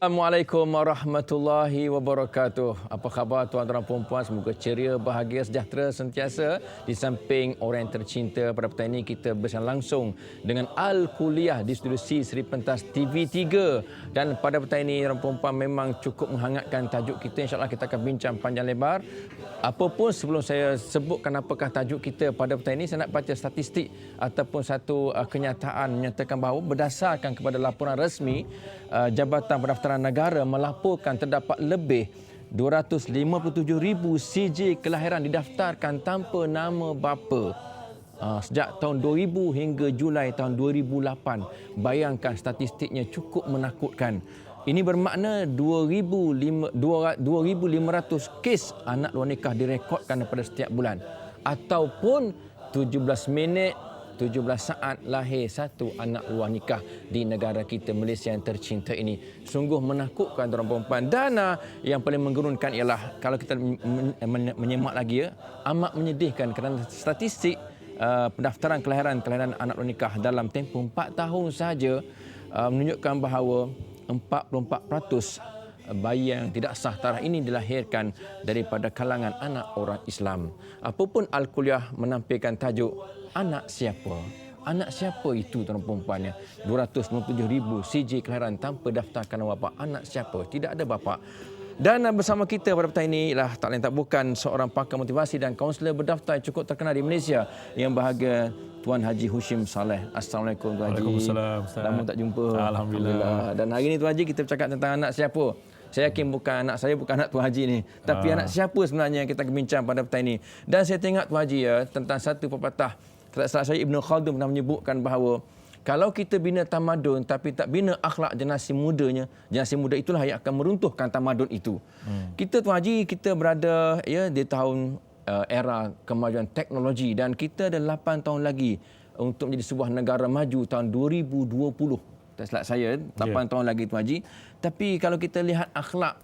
Assalamualaikum warahmatullahi wabarakatuh. Apa khabar tuan-tuan dan puan-puan? Semoga ceria, bahagia, sejahtera sentiasa. Di samping orang yang tercinta, pada petang ini kita bersama langsung dengan Al-Kuliah di Studio C Seri Pentas TV3. Dan pada petang ini tuan puan-puan memang cukup menghangatkan tajuk kita. InsyaAllah kita akan bincang panjang lebar. Apapun sebelum saya sebutkan apakah tajuk kita pada petang ini, saya nak baca statistik ataupun satu kenyataan menyatakan bahawa berdasarkan kepada laporan rasmi Jabatan Pendaftaran Negara melaporkan terdapat lebih 257,000 CJ kelahiran didaftarkan tanpa nama bapa sejak tahun 2000 hingga Julai tahun 2008. Bayangkan statistiknya cukup menakutkan. Ini bermakna 2,500 kes anak luar nikah direkodkan pada setiap bulan. Ataupun 17 minit 17 saat lahir satu anak luar nikah di negara kita Malaysia yang tercinta ini. Sungguh menakutkan tuan perempuan. Dan yang paling menggerunkan ialah kalau kita menyemak lagi amat menyedihkan kerana statistik pendaftaran kelahiran anak luar nikah dalam tempoh 4 tahun sahaja menunjukkan bahawa 44% bayi yang tidak sah tarikh ini dilahirkan daripada kalangan anak orang Islam. Apapun Al-Kuliah menampilkan tajuk anak siapa? Anak siapa itu tuan perempuannya? 257,000 CJ kelahiran tanpa daftarkan nama bapa. Anak siapa? Tidak ada bapa. Dan bersama kita pada petang ini ialah tak lain tak bukan seorang pakar motivasi dan kaunselor berdaftar yang cukup terkenal di Malaysia yang bahagia Tuan Haji Hushim Saleh. Assalamualaikum Tuan Haji. Waalaikumsalam. Lama tak jumpa. Alhamdulillah. Dan hari ini Tuan Haji kita bercakap tentang anak siapa. Saya yakin bukan anak saya, bukan anak Tuan Haji ni. Tapi anak siapa sebenarnya yang kita akan bincang pada petang ini. Dan saya tengok Tuan Haji tentang satu pepatah. Salah saya Ibn Khaldun pernah menyebutkan bahawa kalau kita bina tamadun tapi tak bina akhlak generasi mudanya, generasi muda itulah yang akan meruntuhkan tamadun itu. Kita Tuan Haji, kita berada di tahun era kemajuan teknologi dan kita ada 8 tahun lagi untuk menjadi sebuah negara maju tahun 2020. Tak silap saya 8 tahun lagi Tuan Haji. Tapi kalau kita lihat akhlak,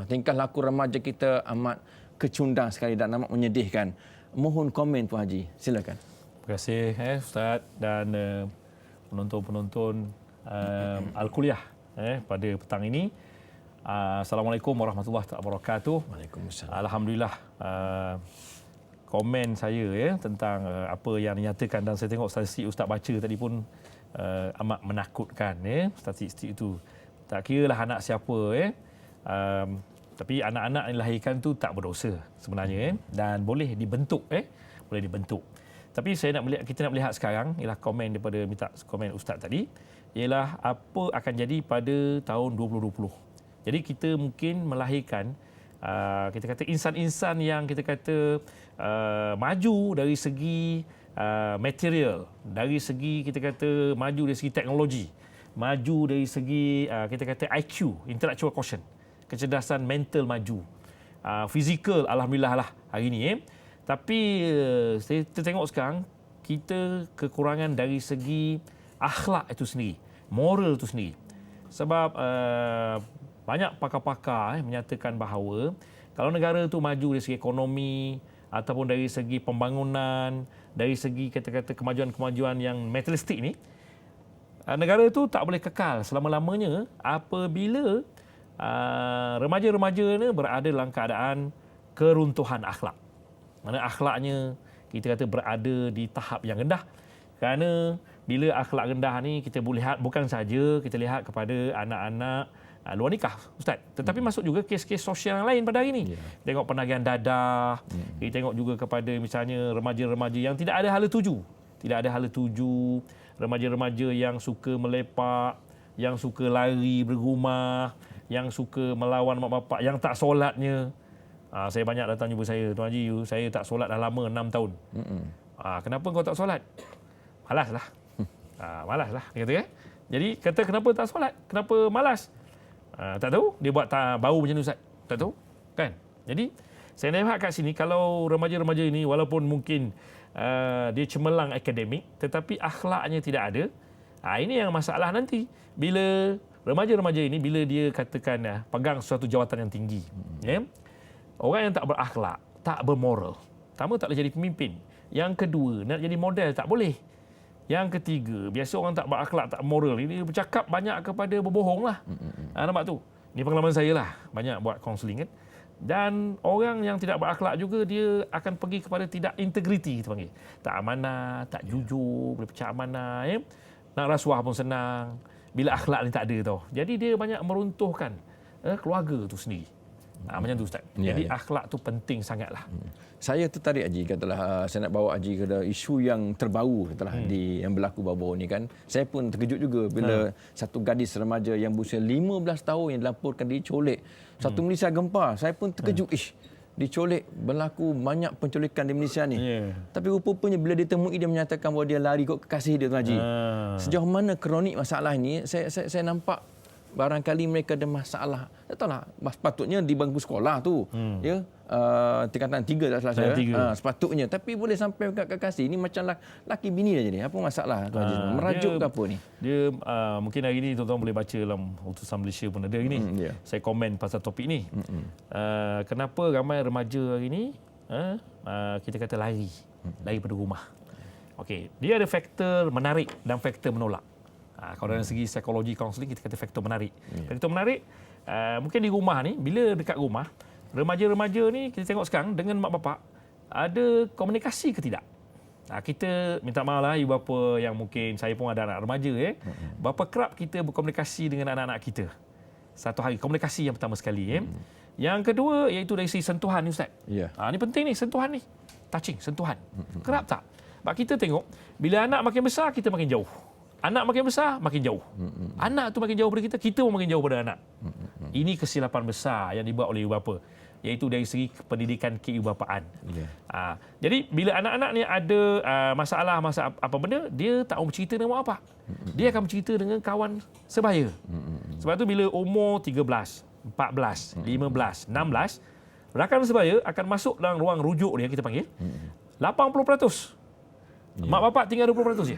tingkah laku remaja kita amat kecundang sekali dan amat menyedihkan. Mohon komen Tuan Haji, silakan. Terima kasih Ustaz dan penonton-penonton Al-Kuliah pada petang ini. Assalamualaikum warahmatullahi wabarakatuh. Waalaikumsalam. Alhamdulillah, komen saya tentang apa yang dinyatakan dan saya tengok statistik Ustaz baca tadi pun amat menakutkan statistik itu. Tak kiralah anak siapa tapi anak-anak yang dilahirkan tu tak berdosa sebenarnya dan boleh dibentuk boleh dibentuk. Tapi kita nak melihat sekarang ialah komen daripada minta komen Ustaz tadi ialah apa akan jadi pada tahun 2020. Jadi kita mungkin melahirkan kita kata insan-insan yang kita kata maju dari segi material, dari segi kita kata maju dari segi teknologi, maju dari segi kita kata IQ, intellectual quotient, kecerdasan mental maju, fizikal alhamdulillah lah hari ini. Tapi saya tengok sekarang kita kekurangan dari segi akhlak itu sendiri, moral itu sendiri. Sebab banyak pakar-pakar menyatakan bahawa kalau negara itu maju dari segi ekonomi ataupun dari segi pembangunan, dari segi kata-kata kemajuan-kemajuan yang materialistik ni, negara itu tak boleh kekal selama-lamanya apabila remaja-remaja ni berada dalam keadaan keruntuhan akhlak. Mana akhlaknya kita kata berada di tahap yang rendah. Kerana bila akhlak rendah ni kita boleh lihat bukan saja kita lihat kepada anak-anak luar nikah Ustaz, tetapi masuk juga kes-kes sosial yang lain pada hari ini. Tengok penagihan dadah, kita tengok juga kepada misalnya remaja-remaja yang tidak ada hala tuju. Tidak ada hala tuju, remaja-remaja yang suka melepak, yang suka lari bergumah, yang suka melawan mak bapak, yang tak solatnya. Saya banyak datang jumpa saya, Tuan Haji, saya tak solat dah lama 6 tahun. Kenapa kau tak solat? Malaslah. Malaslah, kata. Jadi kata kenapa tak solat? Kenapa malas? Tak tahu, dia buat bau macam ni Ustaz. Tak tahu, kan? Jadi saya lihat kat sini kalau remaja-remaja ini walaupun mungkin dia cemerlang akademik tetapi akhlaknya tidak ada. Ini yang masalah nanti. Bila remaja-remaja ini bila dia katakan pegang suatu jawatan yang tinggi, orang yang tak berakhlak, tak bermoral, pertama tak boleh jadi pemimpin. Yang kedua, nak jadi model tak boleh. Yang ketiga, biasa orang tak berakhlak, tak moral. Ini bercakap banyak kepada berbohong lah. Nampak tu? Ini pengalaman saya lah. Banyak buat kaunseling kan. Dan orang yang tidak berakhlak juga, dia akan pergi kepada tidak integriti, kita panggil. Tak amanah, tak jujur, boleh pecah amanah. Ya? Nak rasuah pun senang. Bila akhlak ni tak ada tau. Jadi dia banyak meruntuhkan keluarga tu sendiri. Macam tu Ustaz. Jadi akhlak tu penting sangatlah. Saya tertarik Haji, katalah saya nak bawa Haji ke isu yang terbaru katalah yang berlaku baru-baru ni kan. Saya pun terkejut juga bila satu gadis remaja yang berusia 15 tahun yang dilaporkan dicolek. Satu Malaysia gempar. Saya pun terkejut, dicolek, berlaku banyak penculikan di Malaysia ni. Tapi rupa-rupanya bila ditemui dia menyatakan bahawa dia lari kot kekasih dia tu Haji. Sejauh mana kronik masalah ini, saya nampak barangkali mereka ada masalah. Tak tahulah, sepatutnya di bangku sekolah tu. Ya, tingkatan 3 tak salah saya. Sepatutnya. Tapi boleh sampai ke kekasih. Ini macam laki bini dah jadi. Apa masalah tu Haji? Merajuk ke apa ni? Dia mungkin hari ni tuan-tuan boleh baca dalam Utusan Malaysia pun ada hari ni. Saya komen pasal topik ni. Kenapa ramai remaja hari ni kita kata lari pada rumah. Okey, dia ada faktor menarik dan faktor menolak. Kalau dari segi psikologi kaunseling, kita kata faktor menarik. Faktor menarik, mungkin di rumah ni, bila dekat rumah, remaja-remaja ni kita tengok sekarang dengan mak bapak, ada komunikasi ke tidak? Kita minta maaf lah ibu bapa yang mungkin, saya pun ada anak remaja. Berapa kerap kita berkomunikasi dengan anak-anak kita? Satu hari, komunikasi yang pertama sekali. Yang kedua, iaitu dari segi sentuhan ni Ustaz. Ini penting ni, sentuhan ni. Touching, sentuhan. Kerap tak? Sebab kita tengok, bila anak makin besar, kita makin jauh. Anak makin besar, makin jauh. Anak tu makin jauh daripada kita pun makin jauh daripada anak. Ini kesilapan besar yang dibuat oleh ibu bapa, iaitu dari segi pendidikan keibubapaan. Jadi bila anak-anak ni ada masalah apa benda, dia tak mau bercerita dengan mak bapak. Dia akan bercerita dengan kawan sebaya. Sebab tu bila umur 13, 14, 15, 16, rakan sebaya akan masuk dalam ruang rujuk dia, kita panggil 80%. Mak bapak tinggal 20% je.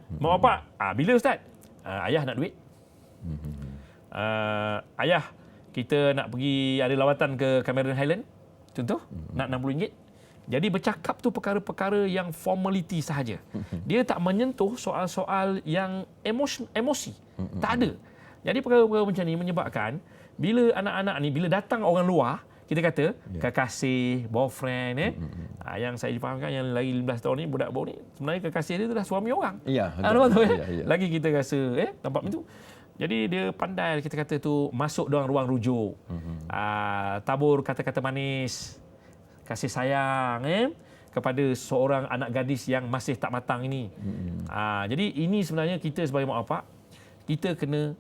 Mak bapak, bila Ustaz? Ayah nak duit. Ayah, kita nak pergi ada lawatan ke Cameron Highland. Contoh, nak RM60. Jadi bercakap tu perkara-perkara yang formality sahaja. Dia tak menyentuh soal-soal yang emosi. Tak ada. Jadi perkara-perkara macam ni menyebabkan bila anak-anak ni, bila datang orang luar, kita kata kekasih, boyfriend, yang saya difahamkan yang lagi 15 tahun ni, budak baru ni, sebenarnya kekasih dia tu dah suami orang. Lagi kita rasa, nampak macam tu. Jadi dia pandai, kita kata tu, masuk dalam ruang rujuk. Tabur kata-kata manis, kasih sayang, kepada seorang anak gadis yang masih tak matang ini. Jadi ini sebenarnya kita sebagai mak bapak, kita kena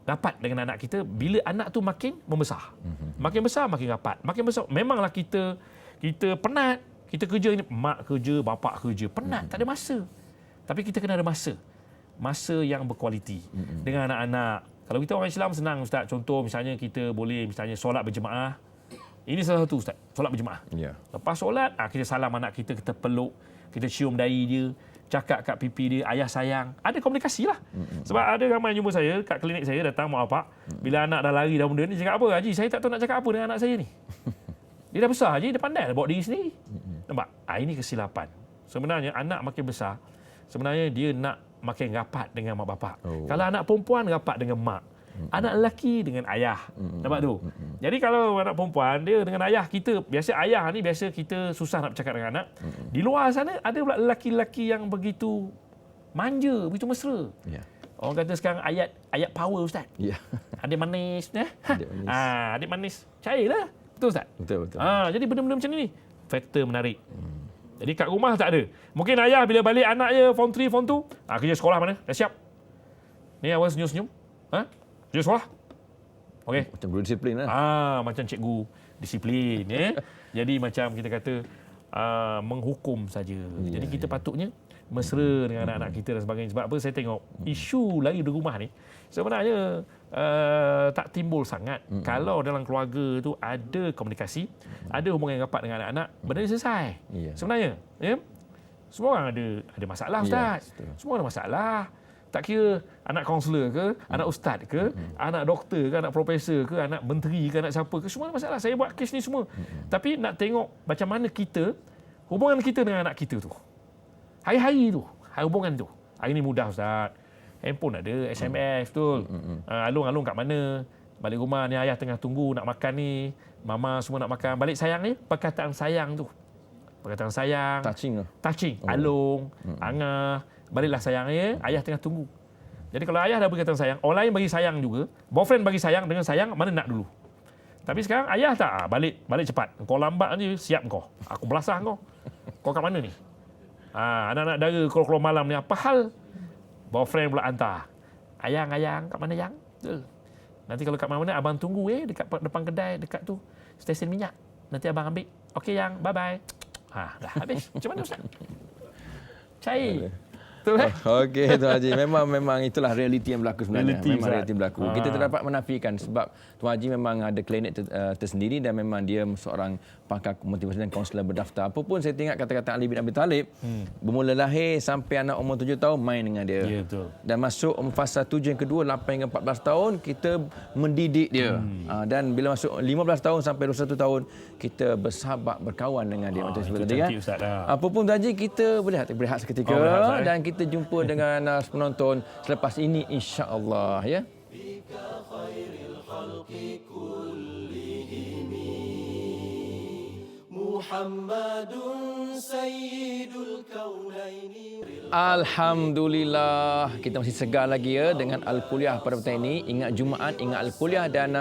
rapat dengan anak kita bila anak tu makin membesar. Makin besar, makin rapat. Makin besar, memanglah kita penat. Kita kerja ini, mak kerja, bapak kerja. Penat, tak ada masa. Tapi kita kena ada masa. Masa yang berkualiti dengan anak-anak. Kalau kita orang Islam senang Ustaz. Contoh misalnya kita boleh misalnya solat berjemaah. Ini salah satu Ustaz, solat berjemaah. Lepas solat, kita salam anak kita, kita peluk, kita cium dahi dia, cakap kat pipi dia, ayah sayang. Ada komunikasi lah. Sebab ada ramai jumpa saya kat klinik saya, datang mak bapak, bila anak dah lari dah benda ni, cakap apa? Haji, saya tak tahu nak cakap apa dengan anak saya ni. Dia dah besar, Haji, dia pandai bawa diri sendiri. Nampak? Ini kesilapan. Sebenarnya anak makin besar, sebenarnya dia nak makin rapat dengan mak bapak. Kalau anak perempuan, rapat dengan mak. Anak lelaki dengan ayah. Nampak tu? Jadi kalau anak perempuan, dia dengan ayah kita, biasa ayah ni biasa kita susah nak bercakap dengan anak. Di luar sana ada pula lelaki-lelaki yang begitu manja, begitu mesra. Orang kata sekarang ayat power Ustaz. Adik manis, adik manis. Cairlah. Betul Ustaz? Betul. Jadi benda-benda macam ni faktor menarik. Jadi kat rumah tak ada. Mungkin ayah bila balik anak je form 3, form 2, kerja sekolah mana? Dah siap. Ni awal senyum-senyum. Kerja sekolah. Okey. Macam guru disiplin lah. Macam cikgu disiplin. Jadi macam kita kata menghukum saja. Jadi kita patutnya mesra dengan anak-anak kita dan sebagainya. Sebab apa saya tengok isu lari dari rumah ni sebenarnya tak timbul sangat. Kalau dalam keluarga tu ada komunikasi, ada hubungan yang rapat dengan anak-anak, benda ni selesai. Sebenarnya, semua orang ada masalah Ustaz. Semua ada masalah. Tak kira anak kaunselor ke, anak ustaz ke, anak doktor ke, anak profesor ke, anak menteri ke, anak siapa ke, semua ada masalah. Saya buat kes ni semua. Tapi nak tengok macam mana kita, hubungan kita dengan anak kita tu. Hari-hari tu. hubungan tu. Hari ni mudah Ustaz. Handphone ada, SMS betul. Alung kat mana? Balik rumah ni ayah tengah tunggu nak makan ni. Mama semua nak makan. Balik sayang ni, perkataan sayang tu. Perkataan sayang. Touching. Alung, Angah. Baliklah sayang ya. Ayah tengah tunggu. Jadi kalau ayah dah berkata sayang, orang lain bagi sayang juga. Boyfriend bagi sayang dengan sayang, mana nak dulu? Tapi sekarang ayah tak, balik cepat. Kau lambat je, siap kau. Aku belasah kau. Kau kat mana ni? Anak-anak dara keluar malam ni, apa hal? Boyfriend pula hantar. Ayang, kat mana yang? Betul. Nanti kalau kat mana-mana, abang tunggu dekat depan kedai, dekat tu, stesen minyak. Nanti abang ambil. Okey yang, bye-bye. Dah habis. Macam mana Ustaz? Cair. Okey Tuan Haji, memang itulah realiti yang berlaku sebenarnya. Realiti berlaku. Kita tak dapat menafikan sebab Tuan Haji memang ada klinik tersendiri dan memang dia seorang pakar motivasi dan kaunselor berdaftar. Apapun saya tengok kata-kata Ali bin Abi Talib, bermula lahir sampai anak umur 7 tahun main dengan dia. Ya, betul. Dan masuk fasa 7 yang kedua 8 hingga 14 tahun kita mendidik dia. Dan bila masuk 15 tahun sampai 21 tahun kita bersahabat berkawan dengan dia macam seperti tadi kan. Apapun Tuan Haji kita boleh berehat seketika dan kita jumpa dengan penonton selepas ini insya-Allah ya. Muhammadun sayyidul kaunaini. Alhamdulillah kita masih segar lagi ya dengan Al-Kuliah pada petang ini. Ingat Jumaat, ingat Al-Kuliah dan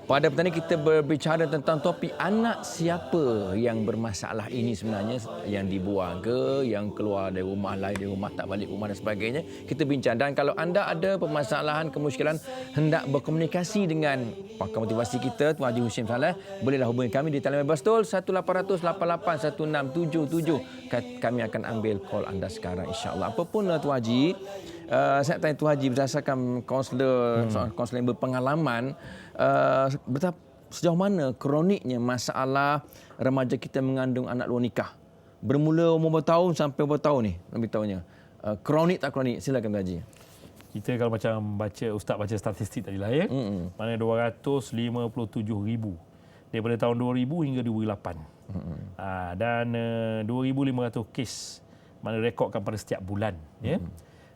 pada petang ini kita berbicara tentang topik anak siapa yang bermasalah ini sebenarnya, yang dibuang ke, yang keluar dari rumah, lahir dari rumah, tak balik rumah dan sebagainya. Kita bincang dan kalau anda ada permasalahan, kemusykilan, hendak berkomunikasi dengan pakar motivasi kita Tuan Haji Husin Saleh, bolehlah hubungi kami di talian bebas tol 1-800-88-1677. Kami akan ambil call anda sekarang insya-Allah. Apapun Tuan Haji, saya tanya Tuan Haji berdasarkan kaunselor yang berpengalaman, betapa sejauh mana kroniknya masalah remaja kita mengandung anak luar nikah? Bermula umur berapa tahun sampai berapa tahun ni? Lebih tahunya. Kronik tak kronik? Silakan Tuan Haji. Kita kalau macam Ustaz baca statistik tadi lah ya. Mana 257,000 daripada tahun 2000 hingga 2008. Dan 2,500 kes mana rekodkan pada setiap bulan ya.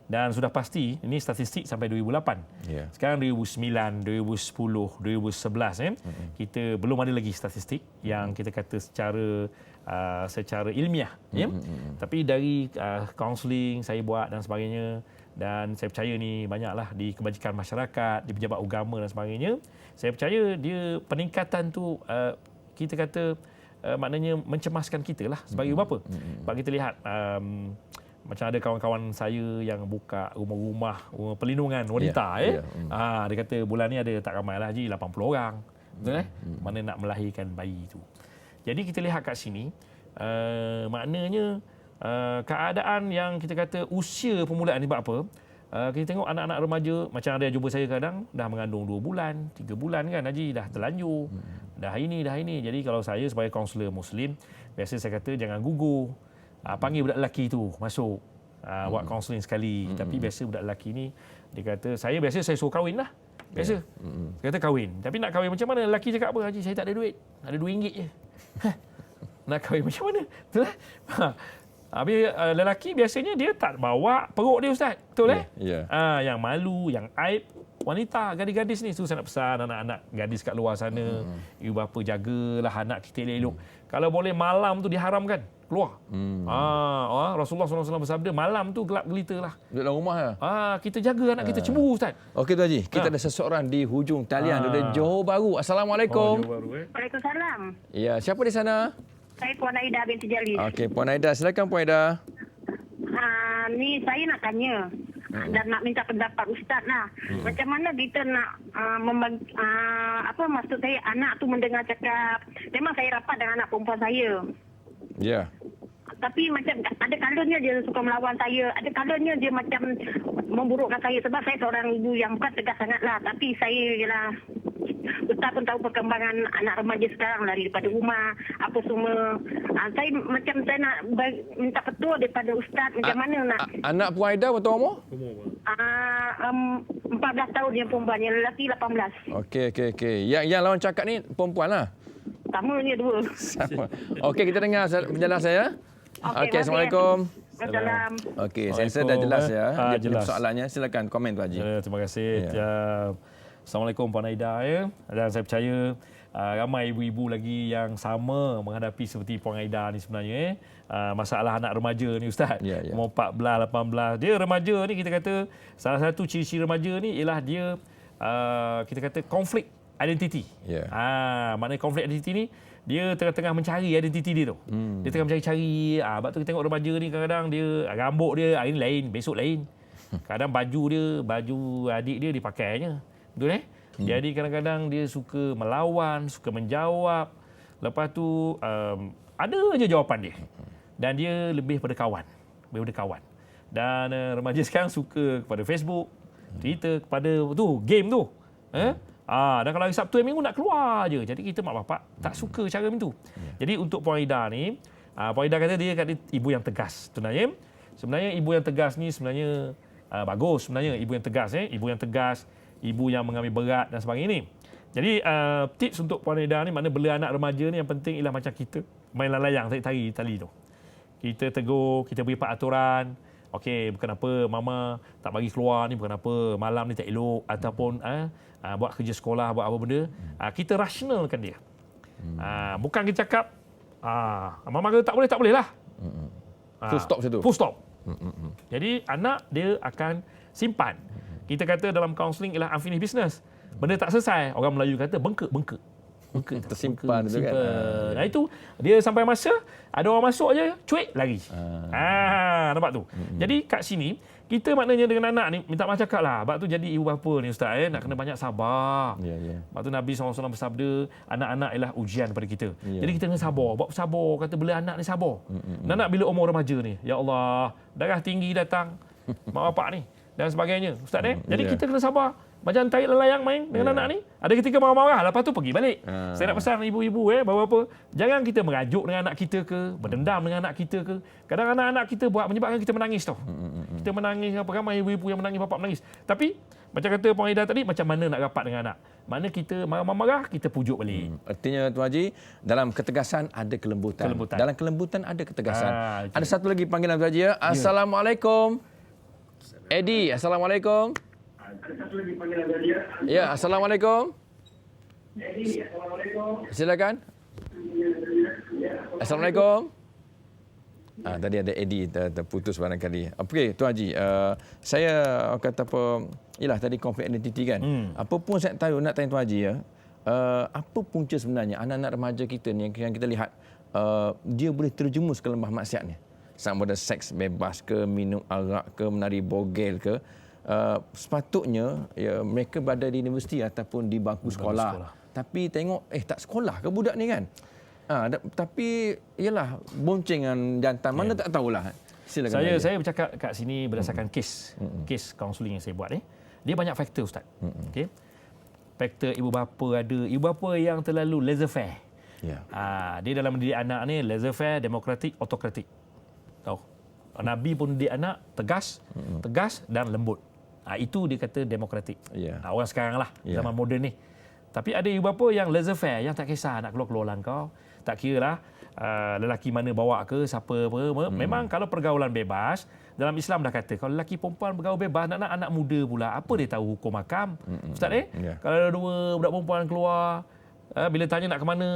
Dan sudah pasti ini statistik sampai 2008. Sekarang 2009, 2010, 2011 ya. Kita belum ada lagi statistik yang kita kata secara ilmiah ya. Tapi dari kaunseling saya buat dan sebagainya, dan saya percaya ni banyaklah di kebajikan masyarakat, di pejabat agama dan sebagainya. Saya percaya dia peningkatan tu kita kata maknanya mencemaskan kita lah sebagai bapa. Sebab kita lihat macam ada kawan-kawan saya yang buka rumah-rumah perlindungan wanita dia kata bulan ni ada tak ramai lah Haji 80 orang. Betul mana nak melahirkan bayi tu. Jadi kita lihat kat sini maknanya keadaan yang kita kata usia permulaan ni buat apa? Kita tengok anak-anak remaja macam ada yang jumpa saya kadang dah mengandung 2 bulan, 3 bulan kan Haji, dah terlanjur. Dah ini. Jadi kalau saya sebagai kaunselor Muslim, biasa saya kata jangan gugur. Panggil budak lelaki tu masuk. Buat kaunseling sekali. Tapi biasa budak lelaki ni dia kata saya suruh kahwin lah. Biasa. Dia kata kahwin. Tapi nak kahwin macam mana? Lelaki cakap apa? Haji saya tak ada duit. Ada RM2 je. Nak kahwin macam mana? Betul lah. Habis lelaki biasanya dia tak bawa perut dia Ustaz. Betul yang malu, yang aib wanita, gadis-gadis ni. Saya nak pesan anak-anak gadis kat luar sana, ibu bapa jagalah anak kita elok-elok. Kalau boleh malam tu diharamkan keluar. Rasulullah SAW bersabda malam tu gelap gelita lah. Duduk dalam rumah lah. Kita jaga anak kita cemburu Ustaz. Okey Tuan Haji, kita ada seseorang di hujung talian dari Johor Bahru. Assalamualaikum. Waalaikumsalam. Ya, siapa di sana? Saya Puan Aida binti Jalil. Okey, Puan Aida, silakan Puan Aida. Ni saya nak tanya dan nak minta pendapat Ustaz lah. Macam mana kita nak maksud saya anak tu mendengar cakap. Memang saya rapat dengan anak perempuan saya. Ya. Tapi macam ada kalanya dia suka melawan saya, ada kalanya dia macam memburukkan saya sebab saya seorang ibu yang bukan tegas sangatlah, tapi saya ialah Ustaz pun tahu perkembangan anak remaja sekarang lari daripada rumah apa semua. Saya nak minta petua daripada Ustaz macam mana nak. Anak Puan Aida berapa umur? 14 tahun yang perempuan, yang lelaki 18. Okey. Yang lawan cakap ni perempuan lah. Samanya dua. Sama. Okey, kita dengar penjelasan saya. Okey, Assalamualaikum. Wassalam. Okey, sensor dah jelas ya. Dia punya Jelas. soalannya. Silakan komen Tuan Haji. Terima kasih. Assalamualaikum Puan Aida. Dan saya percaya ramai ibu-ibu lagi yang sama menghadapi seperti Puan Aida ni sebenarnya. Masalah anak remaja ni Ustaz. Umur 14, 18. Dia remaja ni kita kata salah satu ciri-ciri remaja ni ialah dia kita kata konflik identiti. Maknanya konflik identiti ni dia tengah-tengah mencari identiti dia tu. Dia tengah mencari-cari. Sebab tu kita tengok remaja ni kadang-kadang dia rambut dia hari ni lain, besok lain. Kadang baju adik dia dipakainya. Betul Jadi kadang-kadang dia suka melawan, suka menjawab. Lepas tu ada je jawapan dia. Dan dia lebih pada kawan. Dan remaja sekarang suka kepada Facebook, Twitter, kepada game tu. Dan kalau hari Sabtu dan Minggu nak keluar je. Jadi kita mak bapak tak suka cara macam tu. Jadi untuk Puan Aida ni, Puan Aida kata dia ibu yang tegas. Sebenarnya ibu yang tegas ni sebenarnya bagus. Sebenarnya ibu yang tegas. Ibu yang tegas, ibu yang mengambil berat dan sebagainya ni. Jadi tips untuk Puan Aida ni, makna bela anak remaja ni yang penting ialah macam kita main layang tarik tali tu. Kita tegur, kita beri peraturan. Okey, bukan apa mama tak bagi keluar ni, bukan apa malam ni tak elok, ataupun buat kerja sekolah, buat apa benda. Kita rasionalkan dia. Bukan kita cakap mama kata tak boleh lah. Full stop situ. Full stop. Jadi anak dia akan simpan. Kita kata dalam kaunseling ialah unfinished business. Benda tak selesai, orang Melayu kata bengkak. Tersimpan tu kan. Nah itu dia sampai masa ada orang masuk je, cuik lari. Nampak tu. Jadi kat sini kita maknanya dengan anak ni minta maaf cakap lah. Sebab tu jadi ibu bapa ni Ustaz nak kena banyak sabar. Sebab tu Nabi SAW bersabda, anak-anak ialah ujian kepada kita. Jadi kita kena sabar. Buat sabar, kata bela anak ni sabar. Anak bila umur remaja ni, ya Allah, darah tinggi datang mak bapak ni dan sebagainya Ustaz Jadi kita kena sabar. Macam tarik layang main dengan anak ni. Ada ketika marah-marah, lepas tu pergi balik. Saya nak pesan ibu-ibu bapa-bapa, jangan kita merajuk dengan anak kita ke, berdendam dengan anak kita ke. Kadang anak-anak kita buat menyebabkan kita menangis tau. Kita menangis, ramai ibu-ibu yang menangis, bapa menangis. Tapi macam kata Puan Aida tadi, macam mana nak rapat dengan anak? Mana kita marah-marah, kita pujuk balik. Artinya Tuan Haji, dalam ketegasan ada kelembutan. Dalam kelembutan ada ketegasan. Ada satu lagi panggilan Tuan Haji. Assalamualaikum. Eddie, Assalamualaikum. Ya, Assalamualaikum. Silakan. Assalamualaikum. Tadi ada Eddie terputus barangkali. Okey, Tuan Haji, saya kata apa, ialah tadi konflik identiti kan. Apa pun saya tahu nak tanya Tuan Haji apa punca sebenarnya anak-anak remaja kita ni yang kita lihat dia boleh terjerumus ke lembah maksiat ni. Sama ada seks bebas ke, minum arak ke, menari bogel ke. Sepatutnya mereka berada di universiti ataupun di bangku sekolah. Tapi tengok tak sekolah ke budak ni kan. Tapi ialah boncengan jantan mana tak tahulah. Silakan. Saya bercakap kat sini berdasarkan kes kaunseling yang saya buat Dia banyak faktor Ustaz. Okey. Faktor ibu bapa ada, ibu bapa yang terlalu laissez-faire. Dia dalam mendidik anak ni laissez-faire, demokratik, autokratik. Tahu. Nabi pun didik anak tegas dan lembut. Itu dia kata demokratik. Orang sekarang lah, zaman moden ni. Tapi ada ibu bapa yang laissez-faire, yang tak kisah nak keluar-keluar kau. Tak kira lah lelaki mana bawa ke, siapa apa. Memang kalau pergaulan bebas, dalam Islam dah kata, kalau lelaki perempuan bergaul bebas, anak muda pula, apa dia tahu hukum hakam? Ustaz kalau ada dua budak perempuan keluar, bila tanya nak ke mana,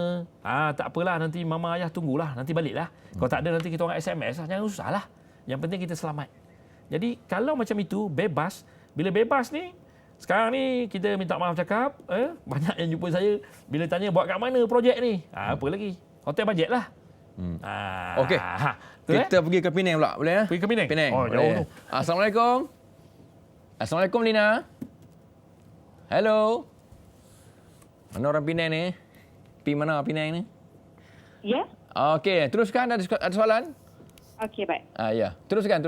tak apalah, nanti mama ayah tunggulah, nanti baliklah. Kalau tak ada, nanti kita orang SMS lah, jangan susah lah. Yang penting kita selamat. Jadi kalau macam itu, bebas. Bila bebas ni, sekarang ni kita minta maaf cakap, banyak yang jumpa saya, bila tanya buat kat mana projek ni? Apa lagi? Hotel bajet lah. Okey. Kita pergi ke Penang pula, boleh ya? Pergi ke Penang? Oh, jauh tu. Assalamualaikum. Assalamualaikum Lina. Hello. Mana orang Penang ni? Pergi mana Penang ni? Ya. Okey, teruskan, ada soalan? Okey, baik. Ya, teruskan.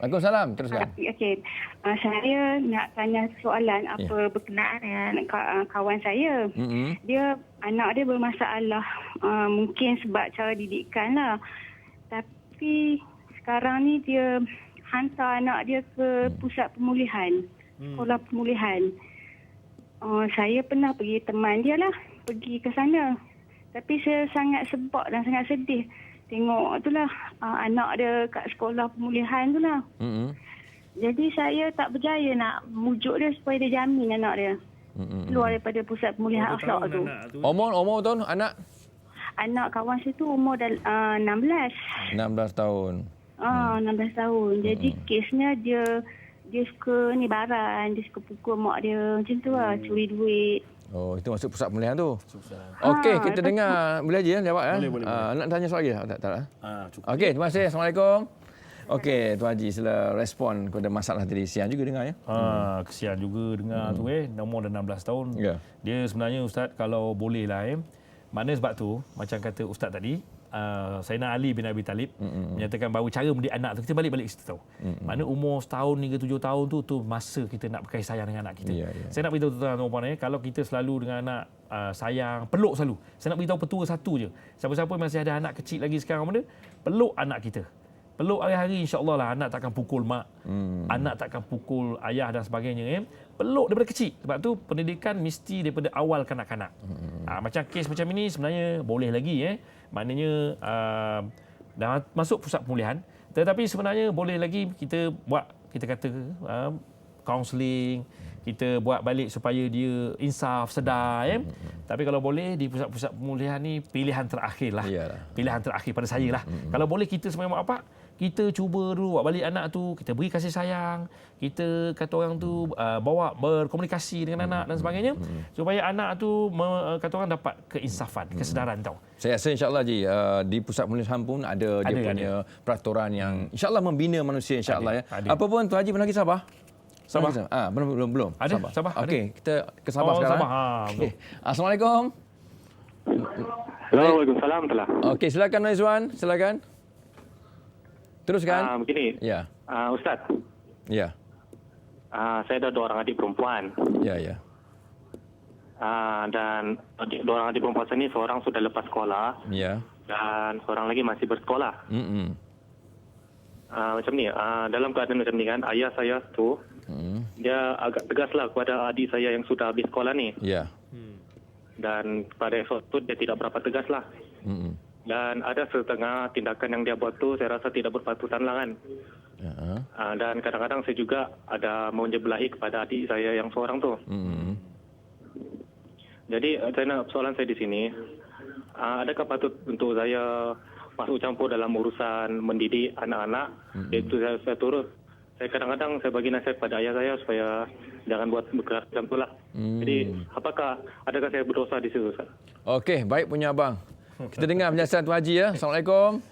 Waalaikumsalam, teruskan. Okey. Saya nak tanya soalan berkenaan dengan kawan saya. Dia anak dia bermasalah, mungkin sebab cara didikan lah. Tapi sekarang ni dia hantar anak dia ke pusat pemulihan, sekolah pemulihan. Saya pernah pergi teman dia lah, pergi ke sana. Tapi saya sangat sebab dan sangat sedih. tengok itulah anak dia kat sekolah pemulihan tu lah. Jadi saya tak berjaya nak mujuk dia supaya dia jamin anak dia keluar daripada pusat pemulihan akhlak tu. Umur tahun anak? Anak kawan saya tu umur 16. 16 tahun. 16 tahun. Jadi kesnya dia suka ni baran, dia suka pukul mak dia macam tu lah, curi duit. Oh, itu masuk pusat pemulihan tu. Okey, kita dengar. Boleh je jawab ya? Boleh. Nak tanya soal lagi? Tak. Cukup. Okey, terima kasih. Assalamualaikum. Okey, Tuan Haji sila respon kepada masalah tadi. Sian juga dengar ya. Kesian juga dengar tu umur dah 16 tahun. Ya. Dia sebenarnya ustaz kalau boleh lah makna sebab tu macam kata ustaz tadi Sayyidina Ali bin Abi Talib menyatakan bahawa cara mendidik anak tu kita balik-balik situ tahu. Makna umur setahun hingga 7 tahun tu masa kita nak berkasih sayang dengan anak kita. Saya nak beritahu tuan-tuan kalau kita selalu dengan anak sayang, peluk selalu. Saya nak beritahu petua satu je. Siapa-siapa masih ada anak kecil lagi sekarang peluk anak kita. Peluk hari-hari, insya-Allah lah anak takkan pukul mak. Anak takkan pukul ayah dan sebagainya. Peluk daripada kecil. Sebab tu pendidikan mesti daripada awal kanak-kanak. Macam kes macam ini sebenarnya boleh lagi. Maknanya dah masuk pusat pemulihan. Tetapi sebenarnya boleh lagi kita buat, kita kata kaunseling. Kita buat balik supaya dia insaf, sedar. Tapi kalau boleh di pusat-pusat pemulihan ni pilihan terakhir lah. Pilihan terakhir pada saya lah. Kalau boleh kita sebagai mak bapak, kita cuba dulu buat balik anak tu, kita beri kasih sayang, kita kata orang tu bawa berkomunikasi dengan anak dan sebagainya supaya anak tu kata orang dapat keinsafan, kesedaran tau. Saya rasa insya-Allah Ji di pusat pemulihan pun ada dia punya peraturan yang insya-Allah membina manusia insya-Allah ya. Apa pun Tuan Haji pun lagi sabar. Sabar. Belum. Ada, sabar. Okey, kita kesabar sekarang. Sabar. Assalamualaikum. Waalaikumsalam telah. Okey, silakan Aizwan, silakan. Teruskan. Begini. Ya. Ustaz. Ya. Saya ada 2 orang adik perempuan. Ya. Dan 2 orang adik perempuan saya ni seorang sudah lepas sekolah. Ya. Dan seorang lagi masih bersekolah. Macam ni, dalam keadaan macam ni kan, ayah saya tu dia agak tegaslah kepada adik saya yang sudah habis sekolah ni. Ya. Dan pada esok tu dia tidak berapa tegaslah. Dan ada setengah tindakan yang dia buat tu saya rasa tidak berpatutan lah kan. Dan kadang-kadang saya juga ada menjebelahi kepada adik saya yang seorang tu. Jadi soalan saya di sini, adakah patut untuk saya masuk campur dalam urusan mendidik anak-anak? Itu saya turut. Saya kadang-kadang saya bagi nasihat pada ayah saya supaya jangan buat bergerak macam itulah. Jadi adakah saya berdosa di situ, Ustaz? Okey, baik punya abang. Kita dengar penjelasan Tuan Haji ya. Assalamualaikum.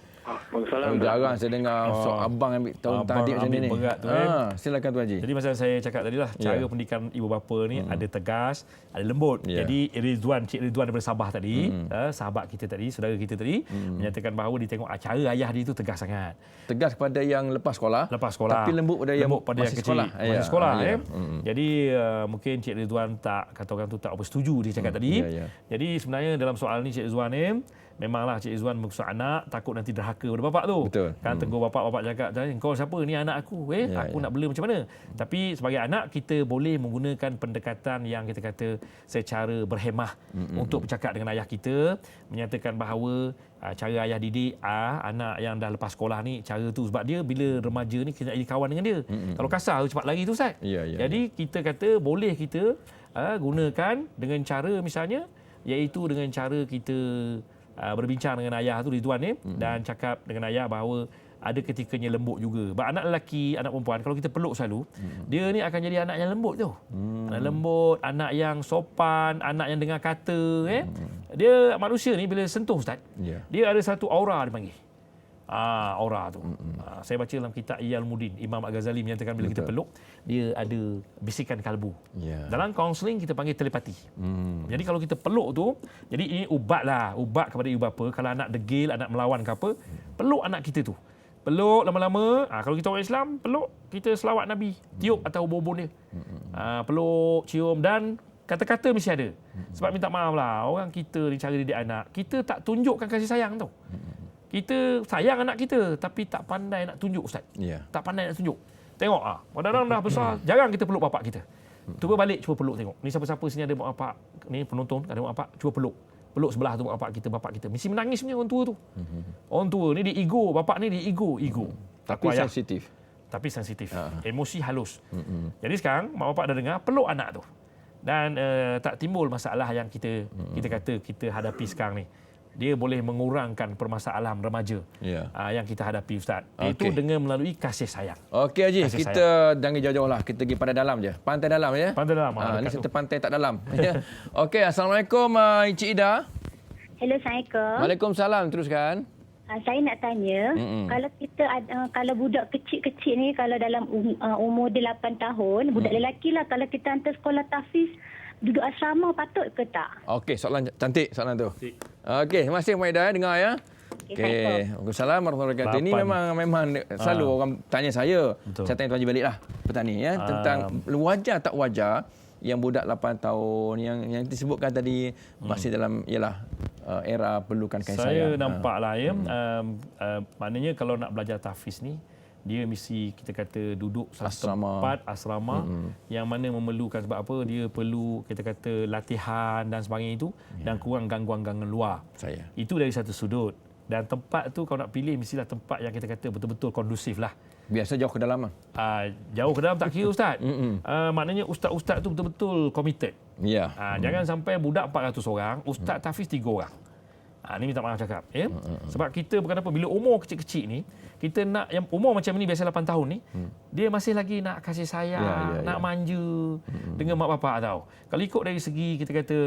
Jarang saya dengar abang ambil tahun adik macam ni. Berat tu, silakan Tuan Haji. Jadi macam saya cakap tadi lah, cara pendidikan ibu bapa ni ada tegas, ada lembut. Jadi Cik Ridwan daripada Sabah tadi, sahabat kita tadi, saudara kita tadi, menyatakan bahawa dia tengok cara ayah dia itu tegas sangat. Tegas kepada yang lepas sekolah. Tapi lembut pada yang masih kecil, sekolah. Masih sekolah. Jadi mungkin Cik Ridwan kata orang tu tak setuju dia cakap tadi. Jadi sebenarnya dalam soal ni Cik Ridwan ni memanglah Cik Izzuan mengusut anak, takut nanti derhaka pada bapak tu. Betul. Kan tegur bapak cakap, "Kau siapa? Ni anak aku. Aku nak bela macam mana?" Tapi sebagai anak, kita boleh menggunakan pendekatan yang kita kata secara berhemah untuk bercakap dengan ayah kita, menyatakan bahawa cara ayah didik anak yang dah lepas sekolah ni, cara tu sebab dia bila remaja ni kita nak jadi kawan dengan dia. Kalau kasar cepat lari tu Ustaz. Jadi kita kata boleh kita gunakan dengan cara misalnya iaitu dengan cara kita berbincang dengan ayah tu Ridwan ni dan cakap dengan ayah bahawa ada ketikanya lembut juga. Sebab anak lelaki, anak perempuan kalau kita peluk selalu, dia ni akan jadi anak yang lembut tu. Anak lembut, anak yang sopan, anak yang dengar kata. Dia manusia ni bila sentuh Ustaz, dia ada satu aura dia panggil. Aura tu. Saya baca dalam kitab Iyal Mudin, Imam Al-Ghazali menyatakan bila kita peluk, dia ada bisikan kalbu. Dalam kaunseling kita panggil telepati. Jadi kalau kita peluk tu, jadi ini ubat kepada ibu bapa. Kalau anak degil, anak melawan ke apa, peluk anak kita tu. Peluk lama-lama, kalau kita orang Islam, peluk, kita selawat Nabi, tiup atas ubun-ubun dia. Peluk, cium dan kata-kata mesti ada. Sebab minta maaf lah, orang kita ni cara didik anak, kita tak tunjukkan kasih sayang tau. Kita sayang anak kita tapi tak pandai nak tunjuk Ustaz. Tak pandai nak tunjuk. Tengok kadang-kadang dah besar jarang kita peluk bapak kita. Cuba balik, cuba peluk tengok. Ni siapa-siapa sini ada mak bapak, ni penonton ada mak bapak, cuba peluk. peluk sebelah tu bapak kita. Mesti menangis punya orang tua tu. Orang tua ni dia ego, bapak ni dia ego. Tapi sensitif. Tapi sensitif. Emosi halus. Jadi sekarang mak bapak dah dengar, peluk anak tu. Dan tak timbul masalah yang kita kata kita hadapi sekarang ni. Dia boleh mengurangkan permasalahan remaja yang kita hadapi, Ustaz. Iaitu dengan melalui kasih sayang. Okey Haji, kita jangan jauh-jauh lah. Kita pergi pada dalam je. Pantai dalam ya. Pantai dalam. Ini serta pantai tak dalam. Okey, Assalamualaikum Encik Ida. Hello, Assalamualaikum. Waalaikumsalam, teruskan. Saya nak tanya, kalau kita kalau budak kecil-kecil ni, kalau dalam umur dia 8 tahun, budak lelaki lah, kalau kita hantar sekolah tahfiz, duduk asrama patut ke tak? Okey, soalan cantik soalan tu. Okey, terima kasih Ida dengar ya. Okey, Waalaikumsalam warahmatullahi wabarakatuh. Ini memang selalu orang tanya saya. Betul. Saya tanya Tuan Haji baliklah petani ya tentang wajar tak wajar yang budak 8 tahun yang disebutkan tadi masih dalam era perlukan kasih sayang. Saya nampaklah ya. Maknanya kalau nak belajar tahfiz ni, dia mesti kita kata duduk satu tempat asrama yang mana memerlukan, sebab apa, dia perlu kita kata latihan dan sebagainya itu dan kurang gangguan-gangguan luar. Itu dari satu sudut. Dan tempat tu kalau nak pilih mestilah tempat yang kita kata betul-betul kondusif lah. Biasa jauh ke dalam lah. Jauh ke dalam tak kira Ustaz. Maknanya ustaz-ustaz tu betul-betul committed. Jangan sampai budak 400 orang, ustaz tahfiz 3 orang. Ini minta maaf cakap. Sebab kita bukan apa, bila umur kecil-kecil ni, kita nak yang umur macam ni, biasa 8 tahun ni, dia masih lagi nak kasih sayang, nak manja dengan mak bapak tau. Kalau ikut dari segi kita kata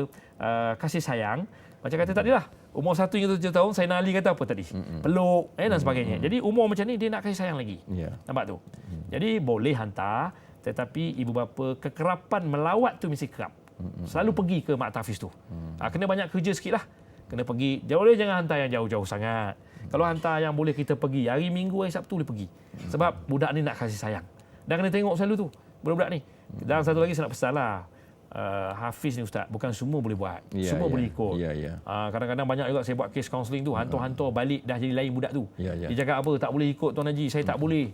kasih sayang, macam kata tadi lah, umur 1 hingga 7 tahun, saya Nali kata apa tadi? Peluk dan sebagainya. Jadi umur macam ni, dia nak kasih sayang lagi. Nampak tu? Jadi boleh hantar, tetapi ibu bapa kekerapan melawat tu mesti kerap. Selalu pergi ke mak tahfiz tu. Kena banyak kerja sikit lah. Kena pergi. Boleh jangan hantar yang jauh-jauh sangat. Kalau hantar yang boleh kita pergi, hari Minggu, hari Sabtu boleh pergi. Sebab budak ni nak kasih sayang. Dan kena tengok selalu tu, budak-budak ni. Dan satu lagi saya nak pesan lah. Hafiz ni Ustaz, bukan semua boleh buat. Semua boleh ikut. Kadang-kadang banyak juga saya buat kes kaunseling tu, hantar-hantar balik dah jadi lain budak tu. Dia cakap apa, tak boleh ikut Tuan Haji, saya tak boleh.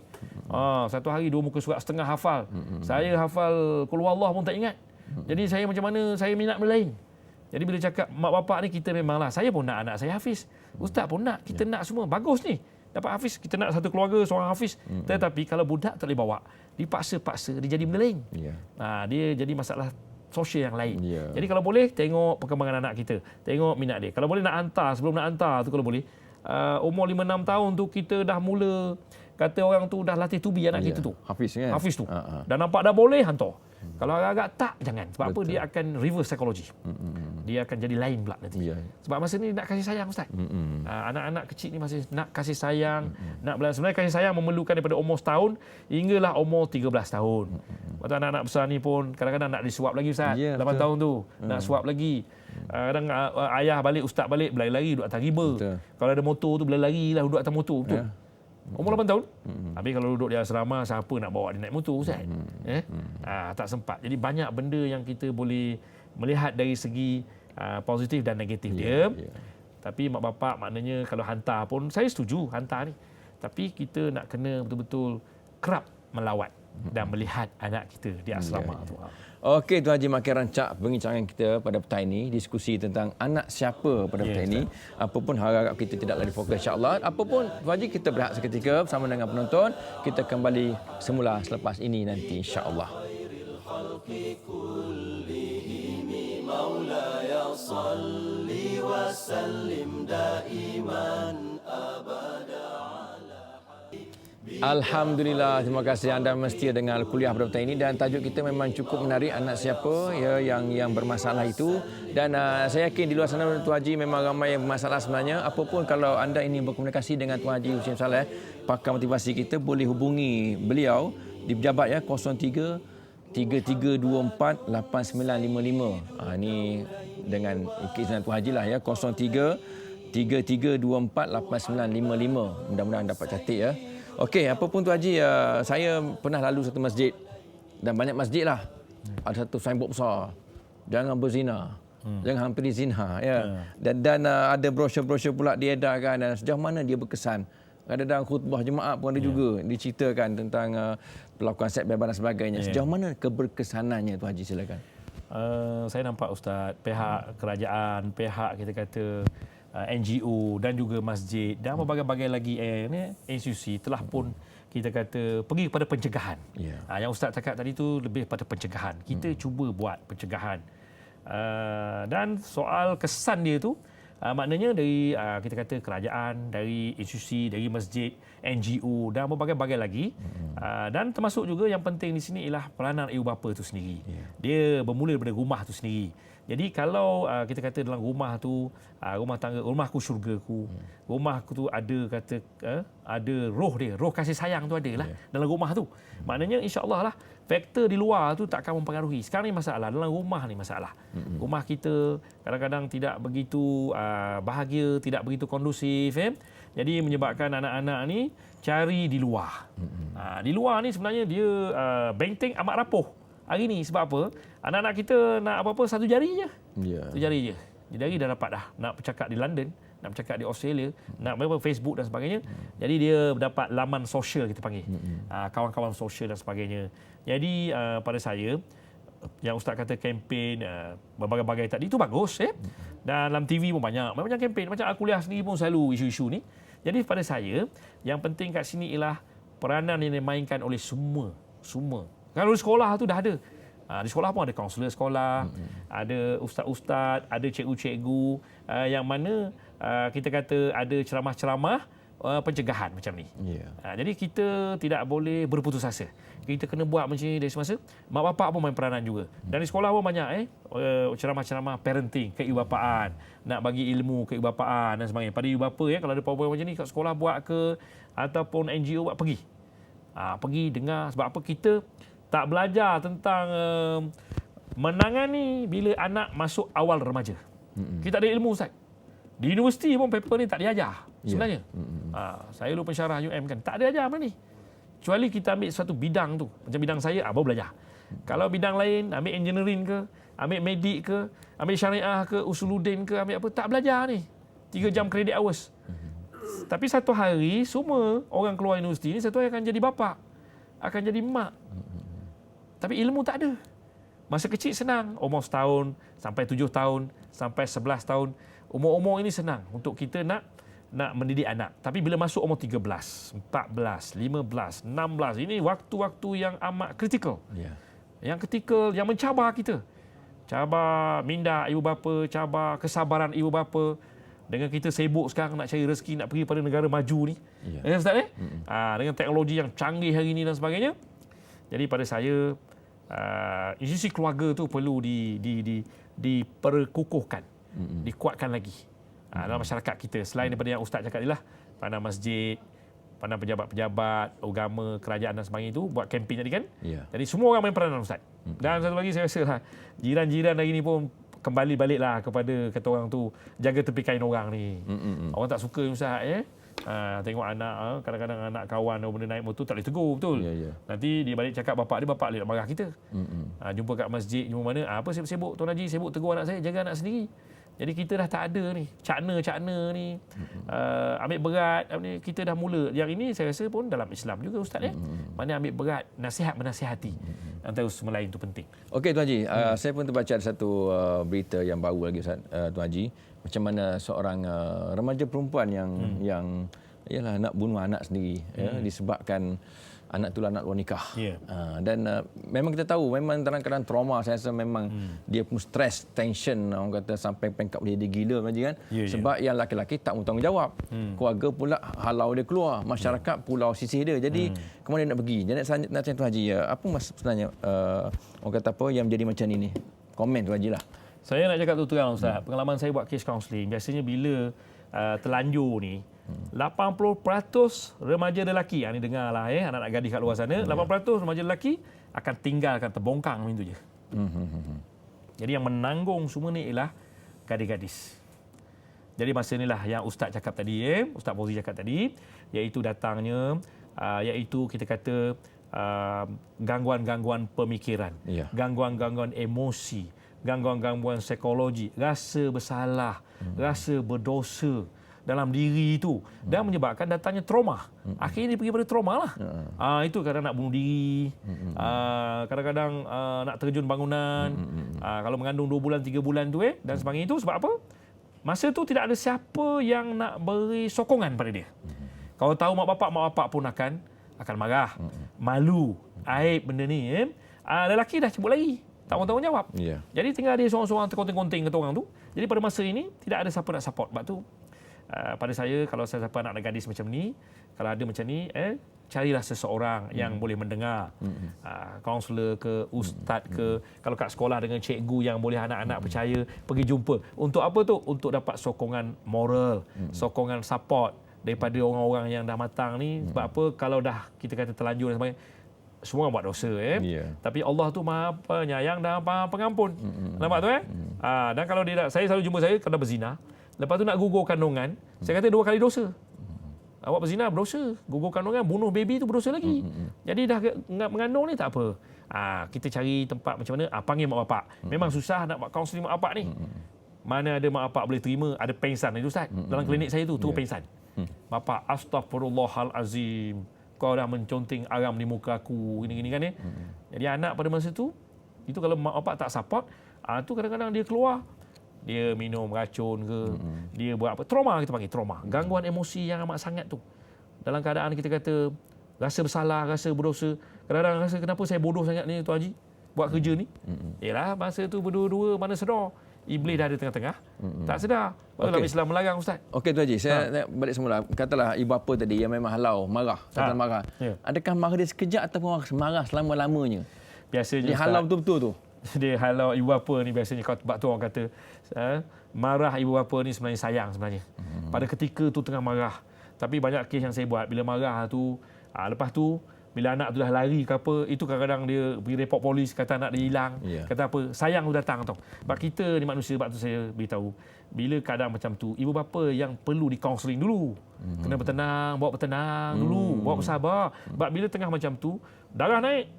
Satu hari 2 muka surat setengah hafal. Saya hafal Qul Huwallah pun tak ingat. Jadi saya macam mana, saya minat benda lain. Jadi bila cakap mak bapak ni, kita memanglah, saya pun nak anak saya hafiz. Ustaz pun nak, kita nak semua. Bagus ni, dapat hafiz. Kita nak satu keluarga, seorang hafiz. Tetapi kalau budak tak boleh bawa, dipaksa-paksa, dia jadi benda lain. Dia jadi masalah sosial yang lain. Jadi kalau boleh, tengok perkembangan anak kita. Tengok minat dia. Kalau boleh nak hantar, sebelum nak hantar tu kalau boleh, umur 5-6 tahun tu kita dah mula, kata orang tu dah latih tubi anak kita tu. Hafiz kan? Hafiz tu. Dan nampak dah boleh, hantar. Kalau agak-agak tak, jangan. Sebab apa? Dia akan reverse psikologi. Dia akan jadi lain pula nanti. Sebab masa ni nak kasih sayang Ustaz. Anak-anak kecil ni masih nak kasih sayang. Nak belajar. Sebenarnya kasih sayang memerlukan daripada umur setahun hinggalah umur 13 tahun. Waktu anak-anak besar ni pun kadang-kadang nak disuap lagi Ustaz. 8 tahun tu. Nak suap lagi. Kadang ayah balik, ustaz balik, berlari-lari duduk atas riba. Kalau ada motor tu, berlari lah duduk atas motor. Betul? Umur 8 tahun. Habis kalau duduk di asrama, siapa nak bawa dia naik motor Ustaz? Tak sempat. Jadi banyak benda yang kita boleh melihat dari segi positif dan negatif dia. Tapi mak bapak maknanya kalau hantar pun, saya setuju hantar ni. Tapi kita nak kena betul-betul kerap melawat dan melihat anak kita di asrama tu. Okey, Tuan Haji, makin rancak perbincangan kita pada petang ini, diskusi tentang anak siapa pada petang ini. Apapun harap kita tidaklah difokus, insya-Allah. Apapun, Tuan Haji, kita berehat seketika bersama dengan penonton. Kita kembali semula selepas ini nanti, insya-Allah. Alhamdulillah, terima kasih anda mesti dengar kuliah pada petang ini, dan tajuk kita memang cukup menarik, anak siapa ya yang bermasalah itu. Dan saya yakin di luar sana Tuan Haji memang ramai yang bermasalah sebenarnya. Apapun, kalau anda ingin berkomunikasi dengan Tuan Haji Husin Saleh, pakar motivasi kita, boleh hubungi beliau di pejabat ya 03 3324 8955. Ini dengan izinan Tuan Haji lah ya, 03 3324 8955. Mudah-mudahan dapat catat ya. Okey, apapun Tuan Haji, saya pernah lalu satu masjid, dan banyak masjid lah. Ada satu signboard besar, jangan berzina, jangan hampiri zina ya. Dan ada brosur-brosur pula diedarkan, dan sejauh mana dia berkesan. Kadang-kadang khutbah jemaah pun ada juga diceritakan tentang pelakuan seks bebas dan sebagainya. Sejauh mana keberkesanannya Tuan Haji, silakan. Saya nampak Ustaz, pihak kerajaan, pihak kita kata NGO dan juga masjid dan berbagai-bagai lagi institusi telah pun kita kata pergi kepada pencegahan. Yang Ustaz cakap tadi tu lebih pada pencegahan. Kita cuba buat pencegahan. Dan soal kesan dia tu maknanya dari kita kata kerajaan, dari institusi, dari masjid, NGO dan berbagai-bagai lagi. Dan termasuk juga yang penting di sini ialah peranan ibu bapa tu sendiri. Dia bermula daripada rumah tu sendiri. Jadi kalau kita kata dalam rumah tu, rumah tangga, rumahku syurgaku, rumahku tu ada kata ada roh dia, roh kasih sayang tu adalah dalam rumah tu. Maknanya insya-Allah lah faktor di luar tu tak akan mempengaruhi. Sekarang ni masalah dalam rumah ni masalah. Rumah kita kadang-kadang tidak begitu bahagia, tidak begitu kondusif. Jadi menyebabkan anak-anak ni cari di luar. Di luar ni sebenarnya dia benteng amat rapuh. Hari ni sebab apa? Anak-anak kita nak apa-apa satu jari je. Satu jari je. Jari dah dapat dah. Nak bercakap di London, nak bercakap di Australia, nak Facebook dan sebagainya. Jadi dia dapat laman sosial kita panggil. Kawan-kawan sosial dan sebagainya. Jadi pada saya yang Ustaz kata kempen berbagai-bagai tadi itu bagus Dan dalam TV pun banyak kempen. Macam kuliah sendiri pun selalu isu-isu ni. Jadi pada saya yang penting kat sini ialah peranan yang dimainkan oleh semua. Kalau di sekolah tu dah ada. Di sekolah pun ada kaunselor sekolah, ada ustaz-ustaz, ada cikgu-cikgu yang mana kita kata ada ceramah-ceramah pencegahan macam ni. Jadi kita tidak boleh berputus asa. Kita kena buat macam ni dari semasa. Mak bapak pun main peranan juga. Dan di sekolah pun banyak ceramah-ceramah parenting, keibubapaan, nak bagi ilmu keibubapaan dan sebagainya. Pada ibu bapa kalau ada program macam ni kat sekolah buat ke ataupun NGO buat pergi. Pergi dengar sebab apa kita tak belajar tentang menangani bila anak masuk awal remaja. Kita ada ilmu Ustaz. Di universiti pun paper ni tak diajar sebenarnya. Saya dulu pensyarah UM kan, tak ada ajar apa ni. Kecuali kita ambil satu bidang tu. Macam bidang saya, baru belajar. Kalau bidang lain, ambil engineering ke, ambil medik ke, ambil syariah ke, usuluddin ke, ambil apa, tak belajar ni. 3 jam credit hours. Tapi satu hari, semua orang keluar universiti ni, satu hari akan jadi bapa, akan jadi mak. Tapi ilmu tak ada. Masa kecil senang. Umur 1 tahun, sampai 7 tahun, sampai 11 tahun. Umur-umur ini senang untuk kita nak mendidik anak. Tapi bila masuk umur 13, 14, 15, 16, ini waktu-waktu yang amat kritikal. Yang kritikal, yang mencabar kita. Cabar minda ibu bapa, cabar kesabaran ibu bapa. Dengan kita sibuk sekarang nak cari rezeki, nak pergi pada negara maju ni. Ustaz dengan teknologi yang canggih hari ini dan sebagainya. Jadi pada saya, institusi keluarga tu perlu diperkukuhkan, dikuatkan lagi dalam masyarakat kita. Selain daripada yang Ustaz cakap ni lah, peranan masjid, peranan pejabat-pejabat, agama, kerajaan dan sebagainya itu buat kempen tadi kan. Jadi semua orang main peranan Ustaz. Dan satu lagi saya rasa lah, jiran-jiran hari ni pun kembali baliklah kepada kata orang tu, jaga tepi kain orang ni. Orang tak suka Ustaz tengok anak, kadang-kadang anak kawan benda naik motor tak boleh tegur betul. Nanti dia balik cakap bapak dia nak marah kita. Jumpa kat masjid, jumpa mana, apa sibuk Tuan Haji, sibuk tegur anak saya, jaga anak sendiri. Jadi kita dah tak ada ni, cakna ni, ambil berat, kita dah mula. Yang ini saya rasa pun dalam Islam juga Ustaz mana ambil berat, nasihat menasihati. Antara semua lain itu penting. Okey Tuan Haji, saya pun terbaca ada satu berita yang baru lagi Ustaz, Tuan Haji. Macam mana seorang remaja perempuan yang ialah nak bunuh anak sendiri disebabkan anak tu anak luar nikah. Dan memang kita tahu memang kadang-kadang trauma, saya rasa memang dia pun stres, tension, orang kata sampai pengkap dia gila macam kan. Sebab yang laki-laki tak bertanggungjawab. Keluarga pula halau dia keluar, masyarakat pulau sisih dia. Jadi kemana dia nak pergi? Jadi nak tanya Tuan Haji, apa sebenarnya orang kata apa yang menjadi macam ini? Komen Tuan Haji lah. Saya nak cakap terang Ustaz, pengalaman saya buat case counselling, biasanya bila terlanjur ni 80% remaja lelaki, ni dengarlah anak-anak gadis kat luar sana, 80% remaja lelaki akan tinggalkan, terbongkang macam tu je. Jadi yang menanggung semua ni ialah gadis-gadis. Jadi masa inilah yang Ustaz cakap tadi, Ustaz Fauzi cakap tadi, iaitu datangnya iaitu kita kata gangguan-gangguan pemikiran, gangguan-gangguan emosi, gangguan-gangguan psikologi, rasa bersalah, rasa berdosa, dalam diri itu dan menyebabkan datangnya trauma. Akhirnya dia pergi pada trauma lah. Itu kadang nak bunuh diri, kadang-kadang nak terjun bangunan, kalau mengandung 2 bulan, 3 bulan tu dan sebagainya itu sebab apa? Masa tu tidak ada siapa yang nak beri sokongan pada dia. Kalau tahu mak bapak pun akan marah, malu, aib benda ni. Lelaki dah cabut lagi. Tak mahu tanggungjawab. Jadi tinggal dia seorang-seorang terkonting-konting kata orang tu. Jadi pada masa ini tidak ada siapa nak support. Sebab tu pada saya kalau saya siapa anak gadis macam ni, kalau ada macam ni, carilah seseorang yang boleh mendengar. Kaunselor ke, ustaz ke, kalau kat sekolah dengan cikgu yang boleh anak-anak percaya, pergi jumpa. Untuk apa tu? Untuk dapat sokongan moral, sokongan support daripada orang-orang yang dah matang ni. Sebab apa? Kalau dah kita kata terlanjur dan sebagainya, semua buat dosa tapi Allah tu Maha Penyayang dan Maha Pengampun. Nampak tu dan kalau dia saya selalu jumpa saya kalau berzina, lepas tu nak gugur kandungan, saya kata 2 kali dosa. Awak berzina berdosa, gugur kandungan, bunuh baby tu berdosa lagi. Jadi dah mengandung ni tak apa. Kita cari tempat macam mana, panggil mak bapak. Memang susah nak buat kaunseling mak bapak ni. Mana ada mak bapak boleh terima, ada pengsan itu Ustaz. Dalam klinik saya tu pengsan. Bapak, astagfirullahalazim, kau dah menconteng aram di muka aku, gini-gini kan Jadi anak pada masa tu, itu kalau mak bapak tak support, tu kadang-kadang dia keluar, dia minum racun ke, dia buat apa, trauma kita panggil, trauma. Gangguan emosi yang amat sangat tu. Dalam keadaan kita kata, rasa bersalah, rasa berdosa, kadang-kadang rasa kenapa saya bodoh sangat ni Tuan Haji, buat kerja ni. Yalah, masa tu berdua-dua mana sedar. Iblis dah ada tengah-tengah. Tak sedar. Dalam Islam melarang Ustaz. Okey Tuan Haji, saya nak balik semula. Katalah ibu bapa tadi yang memang halau, marah, marah. Adakah marah dia sekejap ataupun marah selama-lamanya? Biasanya dia halau betul-betul tu. Dia halau ibu bapa ni biasanya sebab tu orang kata marah ibu bapa ni sebenarnya sayang sebenarnya. Pada ketika tu tengah marah. Tapi banyak kes yang saya buat bila marah tu, lepas tu bila anak tu dah lari ke apa, itu kadang-kadang dia pergi report polis, kata anak dia hilang, kata apa, sayang tu datang tau. Sebab kita ni manusia, sebab tu saya beritahu, bila keadaan macam tu, ibu bapa yang perlu di counselling dulu. Kena bertenang, bawa bertenang dulu, bawa bersabar. Sebab bila tengah macam tu, darah naik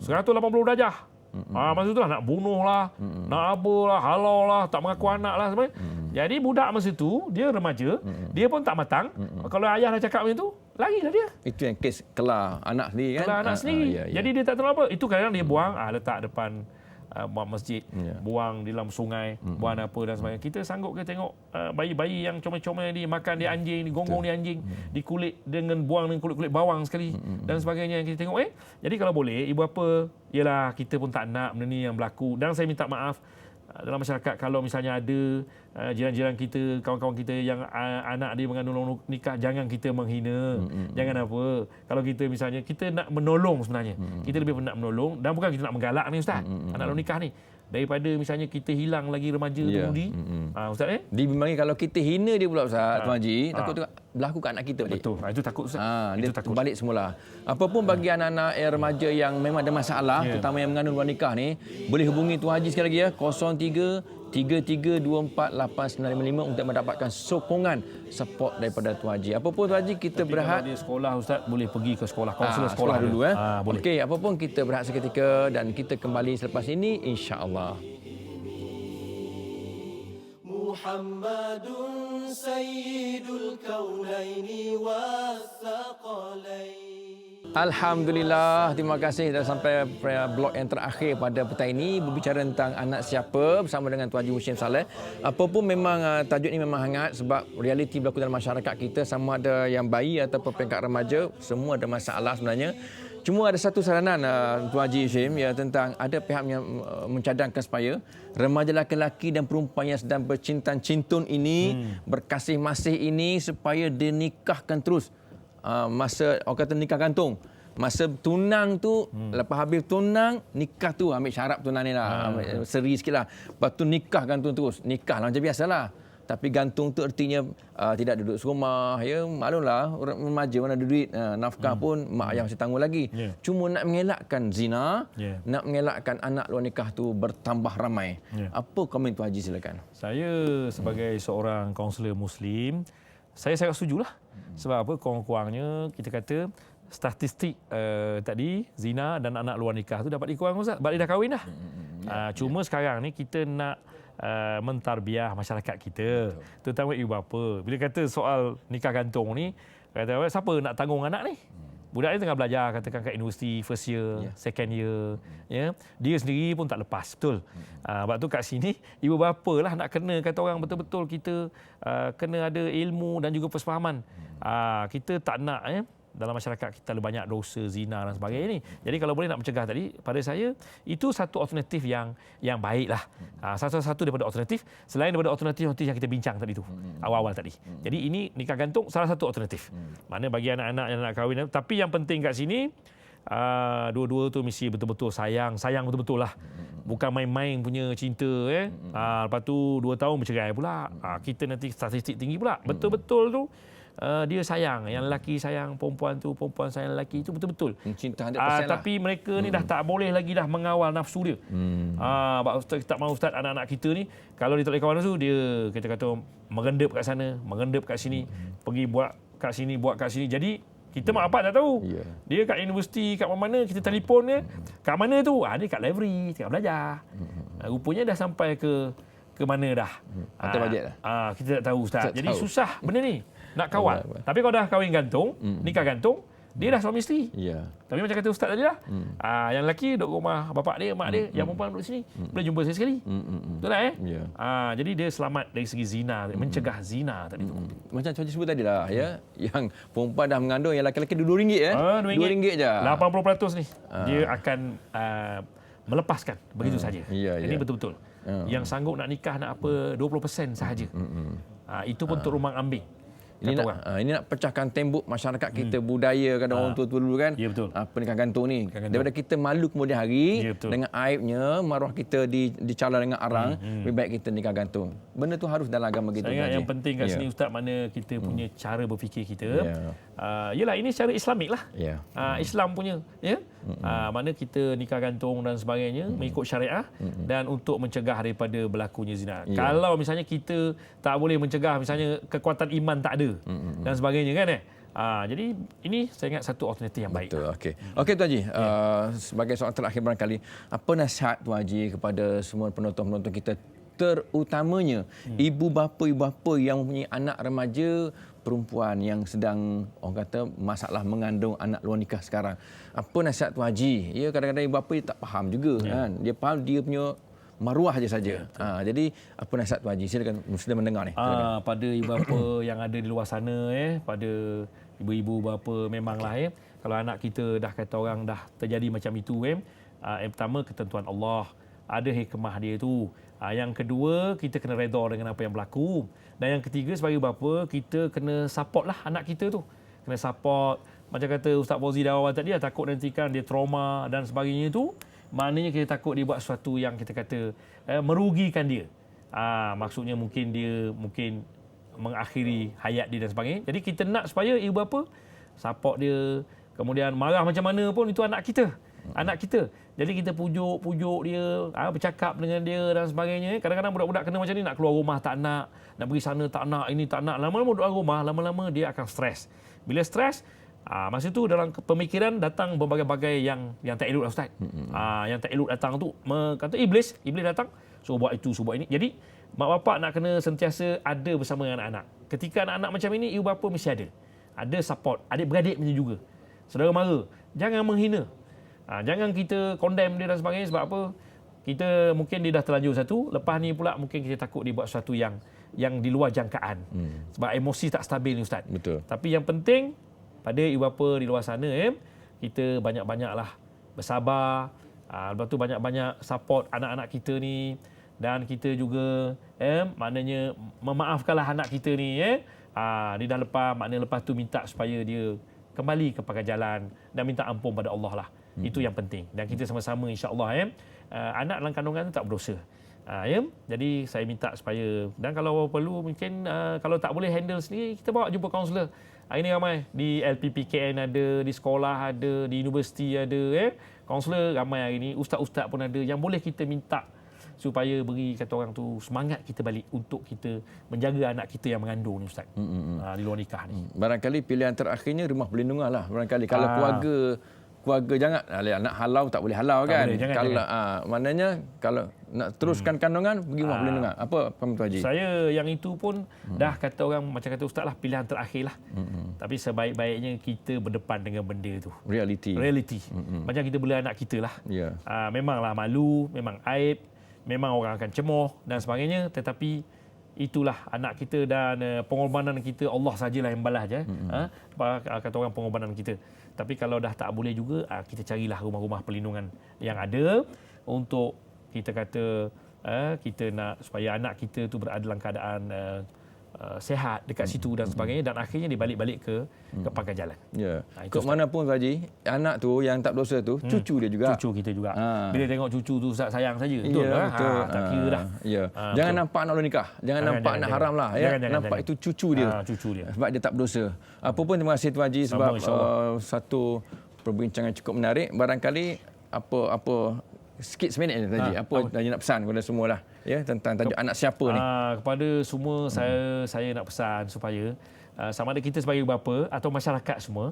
180 darjah. Masa tu lah nak bunuh lah, nak apalah, halau lah, tak mengaku anak lah sebenarnya. Jadi budak masa tu, dia remaja, dia pun tak matang. Kalau ayah dah cakap macam tu, larilah dia. Itu yang kes kelar anak sendiri kan? Kelar anak sendiri. Jadi dia tak tahu apa. Itu kadang dia buang, letak depan masjid, buang di dalam sungai, buang apa dan sebagainya. Kita sanggup ke tengok bayi-bayi yang comel-comel ni makan di anjing, digonggong di anjing, dikulit dengan buang dengan kulit-kulit bawang sekali dan sebagainya yang kita tengok. Jadi kalau boleh, ibu bapa, yalah kita pun tak nak benda ni yang berlaku. Dan saya minta maaf dalam masyarakat kalau misalnya ada jiran-jiran kita, kawan-kawan kita yang anak dia mengandung nikah, jangan kita menghina. Jangan apa. Kalau kita misalnya, kita nak menolong sebenarnya. Kita lebih nak menolong dan bukan kita nak menggalak ni Ustaz. Anak nikah ni. Daripada misalnya kita hilang lagi remaja tu di Ustaz Dibimbangi kalau kita hina dia pula Ustaz, Tuan Haji, takut berlaku kat anak kita balik. Betul. Itu takut Ustaz. Dia takut balik semula. Apapun bagi anak-anak remaja yang memang ada masalah, terutama yang mengandung luar nikah ni, boleh hubungi Tuan Haji sekali lagi 03-3324-8955 untuk mendapatkan sokongan support daripada Tuan Haji. Apapun Tuan Haji, kita berhad di sekolah Ustaz boleh pergi ke sekolah, kaunselor sekolah dulu boleh. Okey, apapun kita berhad seketika dan kita kembali selepas ini insya-Allah. Muhammadun sayyidul kaunaini wathaqalain. Alhamdulillah, terima kasih dah sampai blok yang terakhir pada petang ini berbicara tentang anak siapa bersama dengan Tuan Haji Muhsin Saleh. Apapun memang tajuk ini memang hangat sebab realiti berlaku dalam masyarakat kita, sama ada yang bayi ataupun peringkat remaja, semua ada masalah sebenarnya. Cuma ada satu saranan Tuan Haji Hashim tentang ada pihak yang mencadangkan supaya remaja lelaki dan perempuan yang sedang bercinta-cintun ini, berkasih-masih ini supaya dinikahkan terus. Masa orang kata nikah gantung, masa tunang tu lepas habis tunang, nikah tu ambil syarat tunang ni lah, seri sikit lah, lepas tu nikah gantung terus, nikah lah macam biasalah. Tapi gantung tu artinya tidak duduk serumah, maklumlah remaja mana ada duit, nafkah pun mak ayah masih tanggung lagi. Cuma nak mengelakkan zina, nak mengelakkan anak luar nikah tu bertambah ramai. Apa komen Tuan Haji, silakan. Saya sebagai seorang kaunselor Muslim, saya sangat setujulah. Sebab apa? Kurang-kurangnya kita kata statistik tadi zina dan anak luar nikah tu dapat dikurang Ustaz. Sebab dia dah kahwin dah. Cuma sekarang ni kita nak mentarbiah masyarakat kita, terutama ibu bapa. Bila kata soal nikah gantung ni, kata siapa nak tanggung anak ni? Budak ni tengah belajar katakan kat universiti first year, second year, ya. Dia sendiri pun tak lepas, betul. Sebab tu kat sini ibu bapa lah nak kena kata orang betul-betul kita kena ada ilmu dan juga persefahaman. Kita tak nak dalam masyarakat kita ada banyak dosa, zina dan sebagainya ni. Jadi kalau boleh nak mencegah tadi, pada saya itu satu alternatif yang baiklah. Satu daripada alternatif selain daripada alternatif yang kita bincang tadi tu awal-awal tadi. Jadi ini nikah gantung salah satu alternatif. Mana bagi anak-anak yang nak kahwin, tapi yang penting kat sini dua-dua tu mesti betul-betul sayang betul-betul lah. Bukan main-main punya cinta lepas tu 2 tahun bercerai pula. Kita nanti statistik tinggi pula. Betul-betul tu dia sayang, yang lelaki sayang perempuan tu, perempuan sayang lelaki tu betul-betul. Cinta 100% lah. Tapi mereka ni dah tak boleh lagi dah mengawal nafsu dia. Ustaz, tak mahu Ustaz, anak-anak kita ni kalau dia tak boleh kawal nafsu, dia kita kata mengendap kat sana, mengendap kat sini, pergi buat kat sini, buat kat sini. Jadi kita mak bapak tak tahu. Dia kat universiti, kat mana-mana, kita telefon dia. Kat mana tu? Dia kat library, tengah belajar. Rupanya dah sampai ke mana dah. Hantar bajet dah. Kita tak tahu Ustaz. Jadi susah benda ni nak kawal. Tapi kalau dah kahwin gantung, nikah gantung, dia dah suami isteri. Tapi macam kata Ustaz tadi lah, yang lelaki duduk rumah bapak dia, mak dia, yang perempuan duduk sini. Boleh jumpa sekali-sekali. Betul tak jadi dia selamat dari segi zina, mencegah zina tadi tu. Macam Cik sebut tadi lah, yang perempuan dah mengandung, yang lelaki RM2 RM2 je. 80% ni dia akan melepaskan begitu saja. Ini betul-betul. Yang sanggup nak nikah nak apa 20% sahaja. Itu pun untuk rumah ambing. Ini nak pecahkan tembok masyarakat kita, budaya kan orang tua dulu kan. Ya, betul. Pernikahan gantung ni. Daripada kita malu kemudian hari dengan aibnya, maruah kita dicala dengan arang, lebih baik kita nikah gantung. Benda tu harus dalam agama kita. Saya ingat yang penting kat sini Ustaz, mana kita punya cara berfikir kita. Yalah, ini secara Islamik lah. Islam punya, mana kita nikah gantung dan sebagainya mengikut syariah dan untuk mencegah daripada berlakunya zina. Kalau misalnya kita tak boleh mencegah, misalnya kekuatan iman tak ada dan sebagainya kan jadi ini saya ingat satu alternatif yang baik. Betul. Okey Tuan Haji, sebagai soalan terakhir barangkali, apa nasihat Tuan Haji kepada semua penonton-penonton kita, terutamanya ibu bapa yang mempunyai anak remaja perempuan yang sedang orang kata masalah mengandung anak luar nikah sekarang. Apa nasihat Tuan Haji? Kadang-kadang ibu bapa tak faham juga kan. Dia faham dia punya maruah saja. Jadi apa nasihat Tuan Haji? Silakan, sudah mendengar ni. Pada ibu bapa yang ada di luar sana, pada ibu-ibu bapa, memanglah kalau anak kita dah kata orang dah terjadi macam itu, yang pertama ketentuan Allah, ada hikmah dia tu. Yang kedua, kita kena redha dengan apa yang berlaku. Dan yang ketiga, sebagai bapa, kita kena support lah anak kita tu. Kena support. Macam kata Ustaz Fauzi dah awal tadi, takut nantikan dia trauma dan sebagainya tu. Maknanya kita takut dia buat sesuatu yang kita kata merugikan dia. Maksudnya mungkin dia mengakhiri hayat dia dan sebagainya. Jadi kita nak supaya ibu bapa support dia. Kemudian marah macam mana pun, itu anak kita. Anak kita. Jadi kita pujuk dia, bercakap dengan dia dan sebagainya. Kadang-kadang budak-budak kena macam ni, nak keluar rumah tak nak pergi sana tak nak, ini tak nak. Lama-lama duduk rumah, lama-lama dia akan stres. Bila stres, masa tu dalam pemikiran datang berbagai-bagai yang tak elok lah Ustaz. Yang tak elok datang tu, kata iblis datang, suruh buat itu, suruh buat ini. Jadi mak bapak nak kena sentiasa ada bersama dengan anak-anak. Ketika anak-anak macam ini, ibu bapa mesti ada. Ada support, adik-beradik macam juga. Saudara mara, jangan menghina. Jangan kita condemn dia dan sebagainya. Sebab apa? Kita mungkin dia dah terlanjur satu, lepas ni pula mungkin kita takut dia buat sesuatu yang di luar jangkaan. Sebab emosi tak stabil ni Ustaz. Betul. Tapi yang penting pada ibu bapa di luar sana, kita banyak-banyaklah bersabar. Lepas tu banyak-banyak support anak-anak kita ni. Dan kita juga maknanya memaafkanlah anak kita ni. Dia dah lepas tu minta supaya dia kembali ke pakai jalan dan minta ampun pada Allah lah. Itu yang penting. Dan kita sama-sama insya-Allah anak dalam kandungan tak berdosa. Jadi saya minta supaya, dan kalau perlu mungkin kalau tak boleh handle sendiri, kita bawa jumpa kaunselor. Hari ni ramai di LPPKN ada, di sekolah ada, di universiti ada, kaunselor ramai hari ni, ustaz-ustaz pun ada yang boleh kita minta supaya beri kata orang tu semangat kita balik untuk kita menjaga anak kita yang mengandung ni Ustaz. Di luar nikah ni. Barangkali pilihan terakhirnya rumah perlindungan lah. Barangkali kalau keluarga jangan nak halau tak boleh halau Tak kan. boleh, jangan, Kalau maknanya kalau nak teruskan kandungan pergi rumah pelindungan. Apa Tuan Haji? Saya yang itu pun dah kata orang macam kata ustaz lah, pilihan terakhir lah. Tapi sebaik-baiknya kita berdepan dengan benda tu. Reality. Macam kita bela anak kita lah. Ya. Memanglah malu, memang aib, memang orang akan cemoh dan sebagainya, tetapi itulah anak kita dan pengorbanan kita Allah sajalah yang balas je. Kata orang pengorbanan kita. Tapi kalau dah tak boleh juga, kita carilah rumah-rumah perlindungan yang ada untuk kita kata kita nak supaya anak kita tu berada dalam keadaan sehat dekat situ dan sebagainya, dan akhirnya dia balik-balik ke pangkal jalan. Ya. Ke mana pun Haji, anak tu yang tak berdosa tu cucu dia juga. Cucu kita juga. Bila tengok cucu tu Ustaz sayang saja. Ya, Betul lah. betul. Tak kira dah. Ya. Jangan nampak anak belum nikah. Jangan nampak anak haram lah. Nampak itu cucu dia. Cucu dia. Sebab dia tak berdosa. Apa pun terima kasih Tuan Haji sebab satu perbincangan cukup menarik. Barangkali apa sikit seminit ni tadi. Apa Haji nak pesan kepada semua lah ya tentang tajuk anak siapa ni? Kepada semua saya nak pesan supaya sama ada kita sebagai bapa atau masyarakat semua,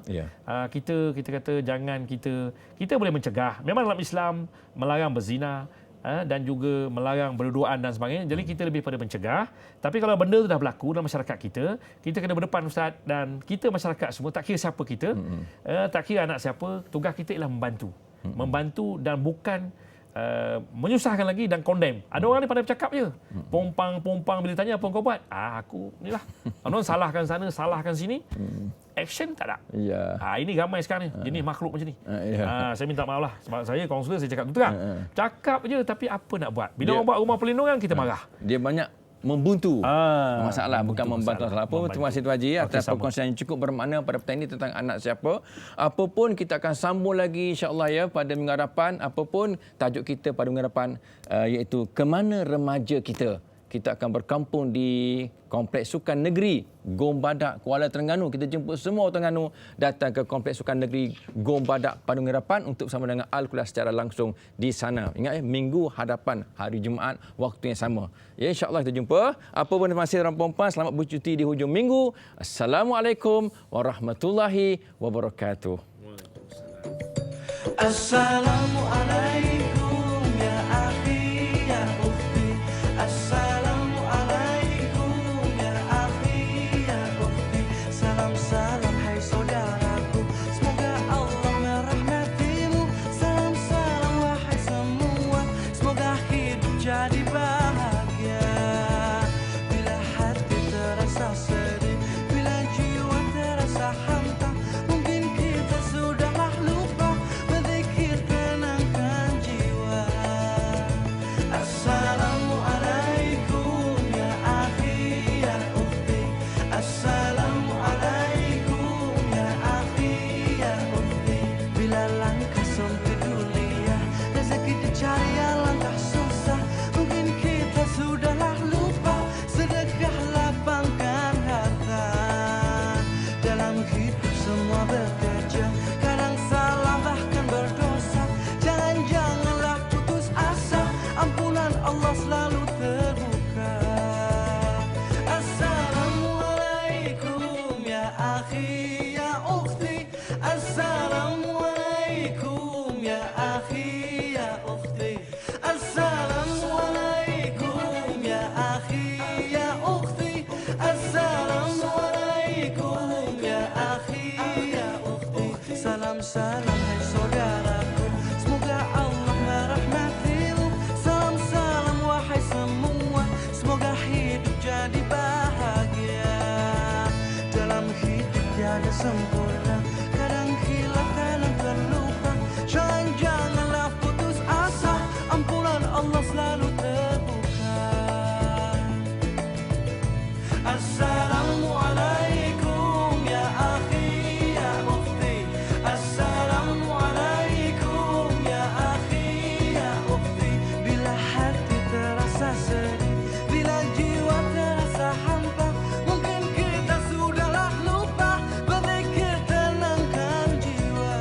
kita kata jangan kita boleh mencegah. Memang dalam Islam melarang berzina dan juga melarang berduaan dan sebagainya. Jadi kita lebih pada mencegah. Tapi kalau benda itu dah berlaku dalam masyarakat kita kena berdepan Ustaz, dan kita masyarakat semua tak kira siapa kita, tak kira anak siapa, tugas kita ialah membantu. Membantu dan bukan menyusahkan lagi dan condemn. Ada orang ni pandai bercakap je. Pompang bila tanya apa kau buat? Aku ni lah. Orang salahkan sana, salahkan sini. Action tak ada. Ya. Ini ramai sekarang ni. Jenis makhluk macam ni. Saya minta maaf lah. Sebab saya kaunselor, saya cakap tu kan. Cakap je tapi apa nak buat? Bila orang buat rumah perlindungan, kita marah. Dia banyak membuntu masalah, bukan membantu masalah. Terima kasih Tuan Haji atas perkongsian yang cukup bermakna pada petang ini tentang anak siapa. Apapun kita akan sambung lagi insya-Allah ya pada minggu hadapan. Apapun tajuk kita pada minggu hadapan iaitu ke mana remaja kita. Kita akan berkampung di Kompleks Sukan Negeri Gombadak, Kuala Terengganu. Kita jemput semua orang Terengganu datang ke Kompleks Sukan Negeri Gombadak pada minggu hadapan untuk bersama dengan Al-Kuliah secara langsung di sana. Ingat minggu hadapan hari Jumaat waktu yang sama. Ya, insya-Allah kita jumpa. Apa pun terima kasih tuan-tuan puan, selamat bercuti di hujung minggu. Assalamualaikum warahmatullahi wabarakatuh. Assalamualaikum ya akhi ya ukhti. Assalamualaikum ya akhi ya ukhti. Salam hai saudaraku, semoga Allah merahmatimu. Salam wahai semua, semoga hidup jadi bahagia. Bila hati terasa sedih, bila jiwa terasa hampa, mungkin kita sudahlah lupa berzikir tenangkan jiwa. Assalamualaikum ya akhi ya ukhti. Assalamualaikum ya akhi ya ukhti. Bila langkah sempit dunia, rezeki dicari langkah susah, mungkin kita sudahlah lupa sedekah lapangkan harta. Dalam hidup semua bekerja, kadang salah bahkan berdosa. Janganlah putus asa, ampunan Allah selalu terbuka. Assalamualaikum ya akhi ya ukhti. Assalamualaikum ya akhi ya ukhti. Assalamualaikum ya akhi ya ukhti. Assalamualaikum ya akhi ya ukhti. Salam hai saudaraku, semoga Allah merahmatimu. Salam wahai semua, semoga hidup jadi bahagia. Dalam hidup tiada sempurna, kadang hilaf kadang terlupa. Janganlah putus asa, ampunan Allah selalu terbuka.